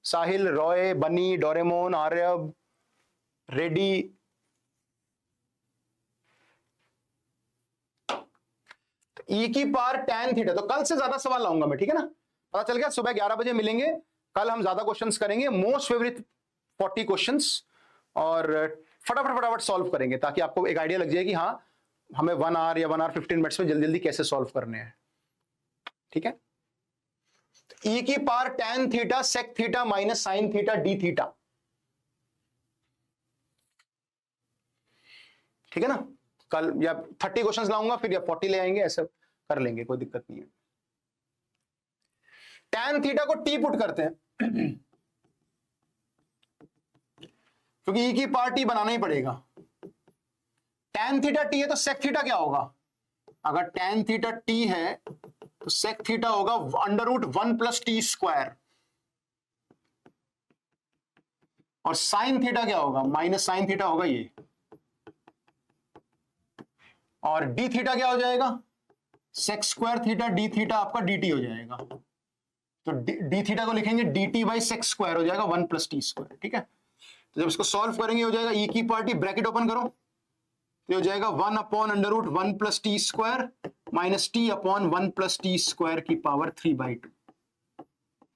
साहिल, रॉय, बनी, डोरेमोन, आर्यब, रेडी. ई की पावर tan थीटा. तो कल से ज्यादा सवाल लाऊंगा मैं, ठीक है ना. पता चल गया. सुबह 11 बजे मिलेंगे. कल हम ज्यादा क्वेश्चंस करेंगे, मोस्ट फेवरेट 40 क्वेश्चंस, और फटाफट सॉल्व करेंगे, ताकि आपको एक आइडिया लग जाए कि हाँ हमें 1 आवर या 1 आवर 15 मिनट्स में जल्दी जल्दी कैसे सॉल्व करने हैं. ठीक है. ई की power tan theta sec theta minus sin theta d theta. ठीक है ना. कल या 30 क्वेश्चंस लाऊंगा, फिर या 40 ले आएंगे, ऐसा कर लेंगे, कोई दिक्कत नहीं है. tan थीटा को t पुट करते हैं क्योंकि e की पावर t बनाना ही पड़ेगा. tan थीटा t है तो sec थीटा क्या होगा? अगर tan थीटा t है तो sec थीटा होगा √1 प्लस टी स्क्वायर, और sin थीटा क्या होगा? माइनस sin थीटा होगा ये, और d थीटा क्या हो जाएगा? sec square theta d theta आपका dt हो जाएगा. तो d थीटा को लिखेंगे dt बाई sec स्क्वायर हो जाएगा 1 प्लस टी स्क्वायर. ठीक है. तो जब इसको सॉल्व करेंगे हो जाएगा e की पावर t, ब्रैकेट ओपन करो, तो हो जाएगा 1 upon √1 plus T square minus t upon 1 plus T square की पावर 3/2.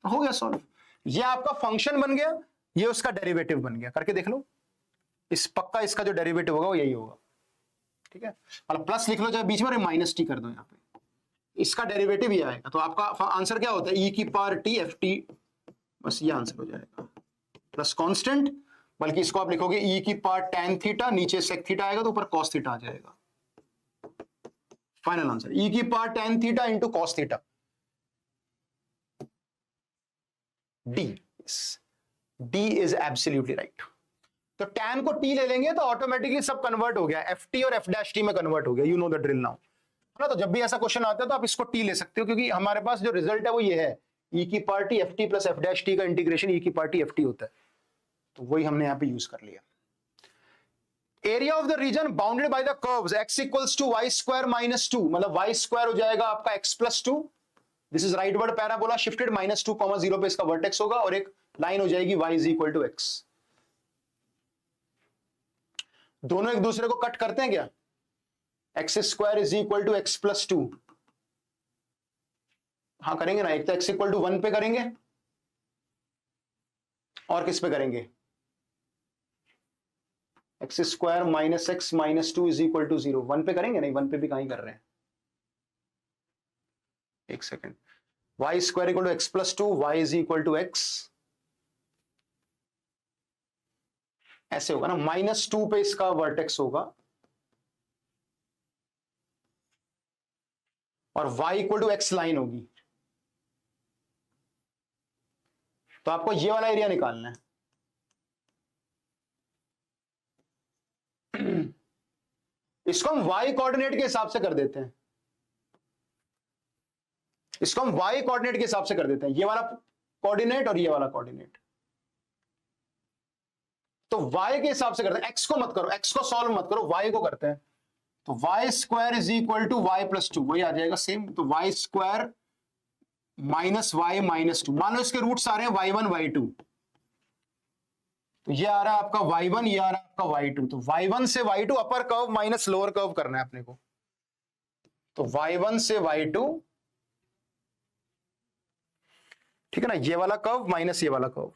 हो गया सॉल्व. ये आपका फंक्शन बन गया, ये उसका डेरिवेटिव बन गया. करके देख लो. इस पक्का इसका जो डेरिवेटिव होगा वो यही होगा. ठीक है. और प्लस लिख लो, चाहे बीच में माइनस टी कर दो, यहाँ पे इसका डेरिवेटिव ही आएगा. तो आपका आंसर क्या होता है? e की पावर t एफ टी. बस ये आंसर हो जाएगा, प्लस कांस्टेंट. बल्कि इसको आप लिखोगे e की पावर tan थीटा, नीचे sec थीटा आएगा तो ऊपर cos थीटा आ जाएगा. फाइनल आंसर e की power tan theta into cos theta. D is absolutely right. तो tan को t ले लेंगे तो ऑटोमेटिकली सब कन्वर्ट हो गया, ft और f डैश t में कन्वर्ट हो गया. You know the drill now, है ना. तो जब भी ऐसा क्वेश्चन आता है तो आप इसको t ले सकते हो, क्योंकि हमारे पास जो रिजल्ट है वो ये है, e की power t ft plus f dash t का इंटीग्रेशन e की पावर t ft होता है. तो वही हमने यहां पे यूज कर लिया. Area of the region bounded by the curves x equals to y square minus 2, मतलब y स्क्वायर हो जाएगा आपका x plus 2. This is right word parabola shifted -2, 0 पे इसका वर्टेक्स होगा, और एक लाइन हो जाएगी y is equal to x. दोनों एक दूसरे को कट करते हैं क्या? X square is equal to X plus 2. हाँ करेंगे ना. एक तो x इक्वल टू 1 पे करेंगे, और किस पे करेंगे? X square minus X minus 2 is equal to 0. 1 पे करेंगे. नहीं, 1 पे भी कहीं कर रहे हैं. एक second, Y square equal to X plus two, Y is equal to X, ऐसे होगा ना, -2 पे इसका वर्टेक्स होगा और y equal to X line होगी। तो आपको ये वाला एरिया निकालना है। इसको हम y कोऑर्डिनेट के हिसाब से कर देते हैं, इसको हम y कोऑर्डिनेट के हिसाब से कर देते हैं, ये वाला कोऑर्डिनेट और ये वाला कोऑर्डिनेट। तो y के हिसाब से करते हैं, x को मत करो, x को सॉल्व मत करो, y को करते हैं। तो Y square is equal to Y plus two, वही आ जाएगा सेम। तो Y square minus Y minus two, मान लो इसके रूट्स आ रहे हैं y1 y2, तो ये आ रहा है आपका y1, ये आ रहा है आपका y2। तो y1 से y2 upper curve minus lower curve करना है अपने को। तो y1 से y2, ठीक है ना, ये वाला कर्व माइनस ये वाला कर्व,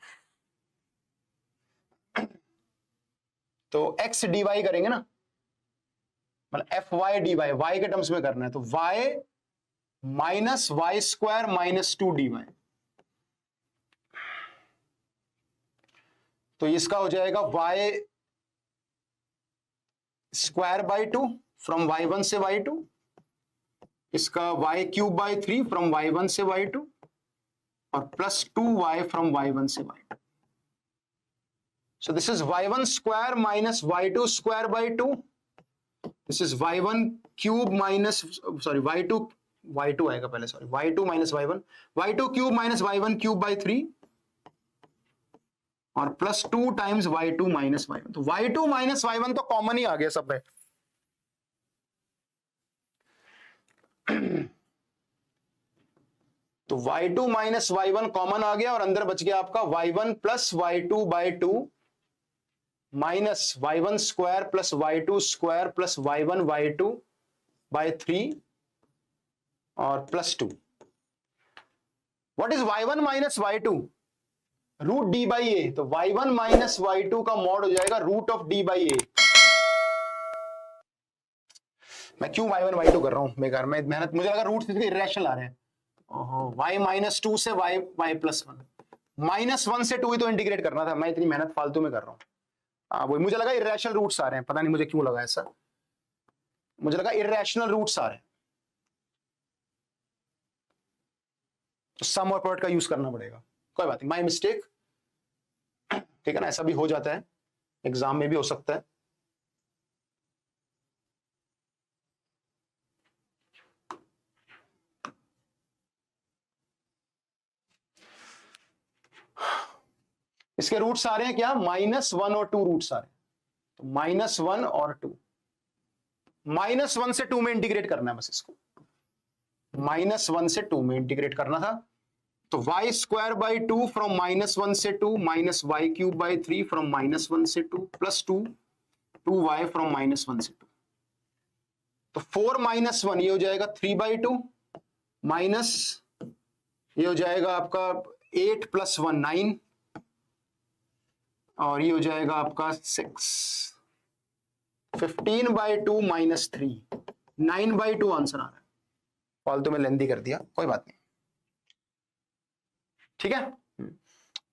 तो x dy करेंगे ना, मतलब F Y D Y, Y के टर्म्स में करना है। तो y minus Y square minus 2 dy, तो इसका हो जाएगा y square by 2 from y1 से y2, इसका y cube by 3 from y1 से y2, और प्लस 2y फ्रॉम y1 से y2। So this is y1 square minus y2 square by 2. This is y1 cube minus, sorry, y2 आएगा पहले, sorry, y2 minus y1, y2 cube minus y1 cube by 3, और plus 2 times y2 minus y1। तो y2 minus y1 तो common ही आ गया सब में। तो y2 minus y1 common आ गया और अंदर बच गया आपका y1 plus y2 by 2 minus y1 square plus y2 square plus y1 y2 by 3 और plus 2। What is y1 minus y2? Root d by A. तो y1 माइनस y2 का mod हो जाएगा root of d by A. मैं क्यों y1 y2 कर रहा हूं बेकार में मेहनत, मुझे लगा रूट इरेशनल आ रहे हैं। ओहो, y माइनस 2 से y प्लस 1, -1 से 2 ही तो इंटीग्रेट करना था, मैं इतनी मेहनत फालतू में कर रहा हूं। वही मुझे लगा इरेशनल रूट्स आ रहे हैं, पता नहीं मुझे क्यों लगा ऐसा, मुझे लगा इरेशनल रूट्स आ रहे हैं, तो सम और प्रोडक्ट का यूज करना पड़ेगा। कोई बात नहीं, माय मिस्टेक, ठीक है ना, ऐसा भी हो जाता है, एग्जाम में भी हो सकता है। इसके रूट्स आ रहे हैं क्या, -1 और 2 रूट्स आ रहे हैं। तो -1 और 2, -1 से 2 में इंटीग्रेट करना है बस इसको, -1 से 2 में इंटीग्रेट करना था। तो y स्क्वायर बाई 2 फ्रॉम -1 से 2 minus y cube by 3 from -1 से 2 प्लस 2y फ्रॉम -1 से 2। तो 4 - 1 ये हो जाएगा 3/2 माइनस ये हो जाएगा आपका 8 + 1 9, और ये हो जाएगा आपका 6, 15/2 माइनस 3, 9/2 आंसर आ रहा है। फालतू में लेंदी कर दिया, कोई बात नहीं, ठीक है।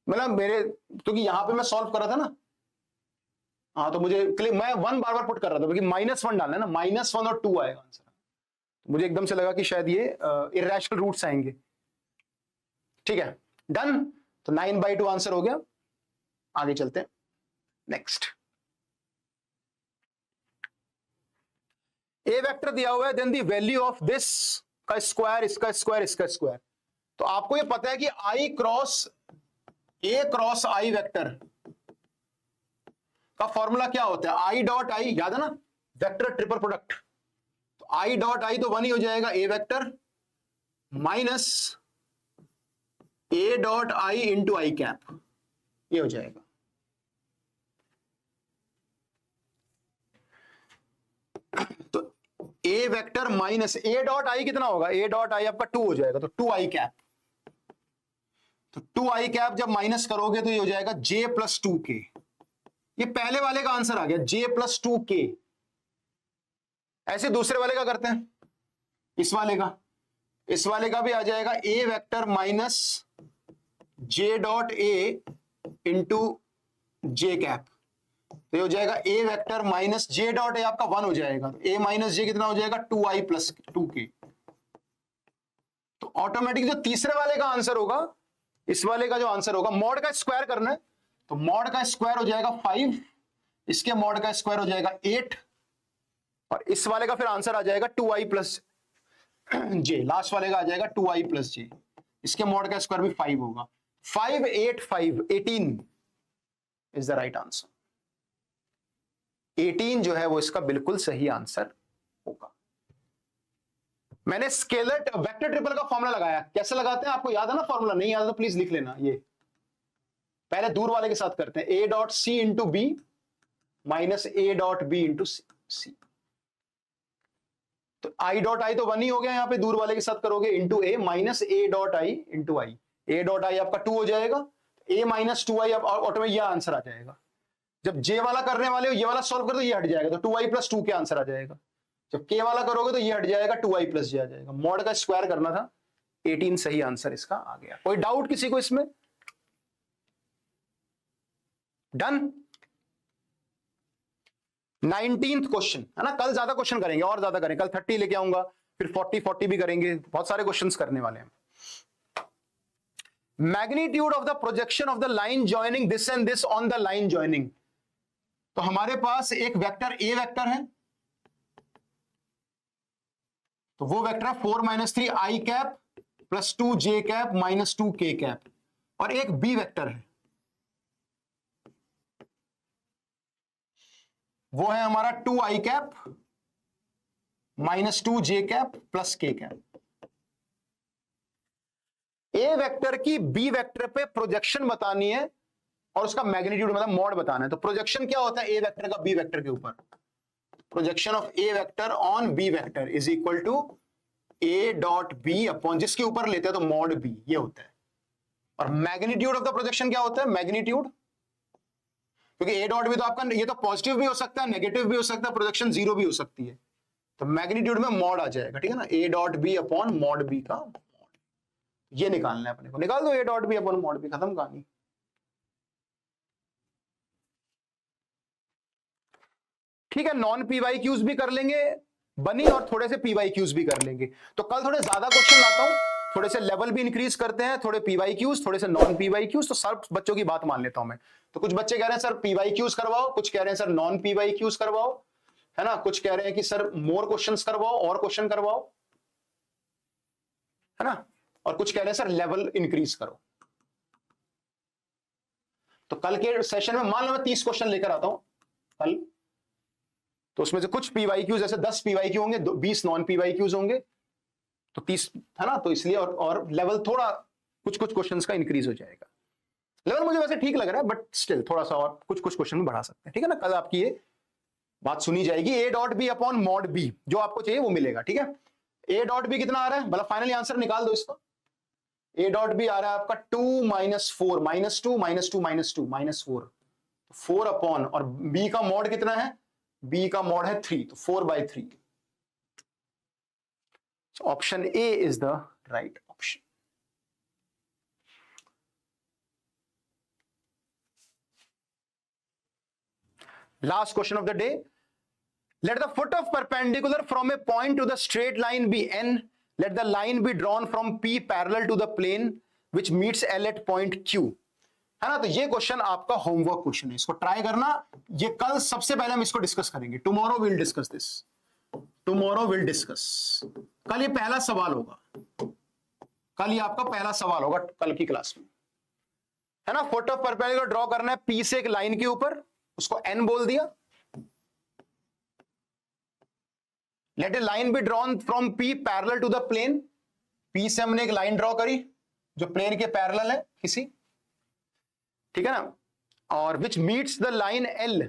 मतलब मेरे, क्योंकि यहां पे मैं सॉल्व कर रहा था ना, हाँ, तो मुझे मैं 1 बार पुट कर रहा था क्योंकि -1 डालना है ना, -1 और 2 आएगा आंसर। तो मुझे एकदम से लगा कि शायद ये इरेशनल रूट्स आएंगे, ठीक है, डन। तो 9/2 आंसर हो गया। आगे चलते हैं, नेक्स्ट। ए वेक्टर दिया हुआ है, then the value of this का स्क्वायर, इसका स्क्वायर, इसका स्क्वायर। तो आपको ये पता है कि आई क्रॉस आई वेक्टर का फॉर्मूला क्या होता है, आई डॉट आई, याद है ना, वेक्टर ट्रिपल प्रोडक्ट। तो आई डॉट आई तो 1 ही हो जाएगा, A vector minus A dot I into I cap, ये हो जाएगा। तो A vector minus A dot I कितना होगा, ए डॉट आई आपका 2 हो जाएगा, तो 2i कैप। तो 2i कैप जब माइनस करोगे तो ये हो जाएगा j + 2k। ये पहले वाले का आंसर आ गया, j + 2k। ऐसे दूसरे वाले का करते हैं, इस वाले का इस वाले का भी आ जाएगा A vector minus J dot A into J cap. तो ये हो जाएगा A vector minus J dot A आपका 1 हो जाएगा, तो ए माइनस जे कितना हो जाएगा 2i प्लस 2k। तो ऑटोमेटिक जो तीसरे वाले का आंसर होगा, इस वाले का जो आंसर होगा, मॉड का स्क्वायर करना है तो मॉड का स्क्वायर हो जाएगा 5, इसके मॉड का स्क्वायर हो जाएगा 8, और इस वाले का फिर आंसर आ जाएगा 2i प्लस जे। लास्ट वाले का आ जाएगा 2i प्लस जे, इसके मॉड का स्क्वायर भी 5 होगा। 5 8 5 18 इज द राइट आंसर। 18 जो है वो इसका बिल्कुल सही आंसर होगा। मैंने स्केलर वेक्टर ट्रिपल का फॉर्मूला लगाया, कैसे लगाते हैं आपको याद है ना फॉर्मूला? नहीं याद तो प्लीज लिख लेना। ये पहले दूर वाले के साथ करते हैं, A dot C into B minus A dot B into C. तो आई डॉट आई तो 1 ही हो गया, यहां पे दूर वाले के साथ करोगे into A minus A dot I into I. A dot आई आपका 2 हो जाएगा, ए माइनस 2i ऑटोमेटिक यह आंसर आ जाएगा। जब जे वाला करने वाले हो ये वाला सॉल्व कर दो, ये हट जाएगा, तो 2i प्लस 2 के आंसर आ जाएगा। जब के वाला करोगे तो ये हट जाएगा, 2i प्लस जे आ जाएगा। मॉड का स्क्वायर करना था, 18 सही आंसर इसका आ गया। कोई डाउट किसी को इसमें? डन। 19th क्वेश्चन है ना, कल ज्यादा क्वेश्चन करेंगे और ज्यादा करेंगे, कल 30 लेके आऊंगा, फिर 40 भी करेंगे, बहुत सारे क्वेश्चंस करने वाले हैं। Magnitude of the projection of the line joining this and this on the line joining. तो हमारे पास एक वेक्टर ए वेक्टर है, तो वो वेक्टर है 4 - 3 i cap plus 2 j cap minus 2 k cap, और एक बी वेक्टर है, वो है हमारा 2 i cap minus 2 j cap plus k cap. A vector की बी वेक्टर पे प्रोजेक्शन बतानी है और उसका मैग्नीट्यूड मतलब मॉड बताना है। तो प्रोजेक्शन क्या होता है ए वेक्टर का बी वेक्टर के ऊपर? Projection of A vector on B vector is equal to A dot B upon, जिसके ऊपर लेते हैं तो मॉड बी, ये होता है। और मैग्नीट्यूड ऑफ द प्रोजेक्शन क्या होता है? मैग्नीट्यूड, क्योंकि ए डॉट बी तो आपका ये तो पॉजिटिव भी हो सकता है, नेगेटिव भी हो सकता है, प्रोजेक्शन 0 भी हो सकती है, तो मैग्नीट्यूड में मॉड आ जाएगा, ठीक है ना। A dot B upon mod B का मॉड, ये निकालना है अपने को। निकाल दो A dot B upon mod B, खत्म कहानी। ठीक है, नॉन पीवाई क्यूज भी कर लेंगे बनी, और थोड़े से पीवाई क्यूज भी कर लेंगे। तो कल थोड़े ज्यादा क्वेश्चन लाता हूं, थोड़े से लेवल भी इंक्रीज करते हैं, थोड़े पीवाई क्यूज, थोड़े से नॉन पीवाई क्यूज। तो सब बच्चों की बात मान लेता हूं मैं। तो कुछ बच्चे कह रहे हैं सर पीवाई क्यूज करवाओ, कुछ कह रहे हैं सर नॉन पीवाई क्यूज करवाओ, है ना, कुछ कह रहे हैं कि सर मोर क्वेश्चंस करवाओ, और क्वेश्चन करवाओ, है ना, और कुछ कह रहे हैं सर लेवल इंक्रीज करो। तो कल के सेशन में मान लो मैं 30 क्वेश्चन लेकर आता हूं कल, तो उसमें से कुछ पीवाई क्यूज, जैसे 10 पीवाई क्यू होंगे, 20 नॉन पीवाई क्यूज होंगे, तो 30 है ना। तो इसलिए और लेवल थोड़ा कुछ क्वेश्चंस का इंक्रीज हो जाएगा। लेवल मुझे वैसे ठीक लग रहा है, बट स्टिल थोड़ा सा और कुछ क्वेश्चन में बढ़ा सकते हैं, ठीक है ना। कल आपकी ये बात सुनी जाएगी। A dot B upon mod B, जो आपको चाहिए वो मिलेगा, ठीक है। ए डॉट बी कितना आ रहा है, मतलब फाइनली आंसर निकाल दो इसका। ए डॉट बी आ रहा है आपका 2 - 4 -2 -2 -2 -4, 4 अपॉन, और बी का मॉड कितना है? बी का मॉड है 3, तो 4/3। Option A is the right option. Last question of the day. Let the foot of perpendicular from a point to the straight line be n. Let the line be drawn from P parallel to the plane which meets L at point Q. है ना। तो ये question आपका homework question है, इसको try करना। ये कल सबसे पहले हम इसको डिस्कस करेंगे। Tomorrow will discuss this, tomorrow will discuss. कल ये पहला सवाल होगा, कल ये आपका पहला सवाल होगा कल की क्लास में, है ना। फुट ऑफ परपेंडिकुलर ड्रॉ करना है P से एक लाइन के ऊपर, उसको n बोल दिया। Let a line be drawn from P parallel to the plane. P से हमने एक लाइन ड्रॉ करी जो प्लेन के पैरेलल है किसी, ठीक है ना, और which meets the line L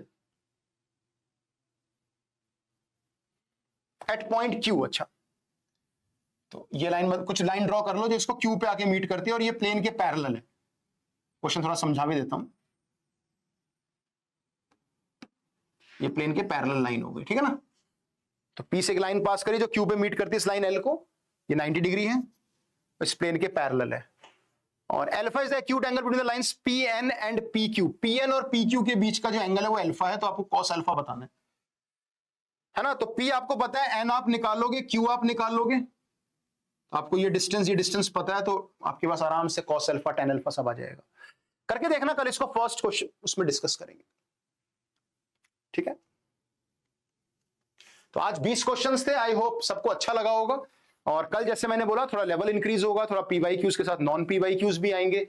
at point Q। अच्छा, तो ये लाइन, कुछ लाइन ड्रॉ कर लो जो इसको Q पे आके मीट करती है, और ये प्लेन के पैरेलल है। क्वेश्चन थोड़ा समझा भी देता हूं। ये प्लेन के पैरेलल लाइन हो गई, ठीक है ना। तो P से एक लाइन पास करी जो Q पे मीट करती है इस लाइन L को, ये 90 डिग्री है, इस प्लेन के पैरेलल है। और alpha is the acute angle between the lines PN and PQ। PN और PQ के बीच का जो एंगल है वो अल्फा है, तो आपको cos अल्फा बताना है ना। तो P आपको पता है, N आप निकालोगे, Q आप निकालोगे, आपको ये डिस्टेंस पता है, तो आपके पास आराम से cos अल्फा tan अल्फा सब आ जाएगा। करके देखना, कल इसको फर्स्ट क्वेश्चन उसमें डिस्कस करेंगे, ठीक है। तो आज 20 क्वेश्चंस थे, आई होप सबको अच्छा लगा होगा। और कल जैसे मैंने बोला थोड़ा लेवल इंक्रीज होगा, थोड़ा PYQs के साथ नॉन PYQs भी आएंगे।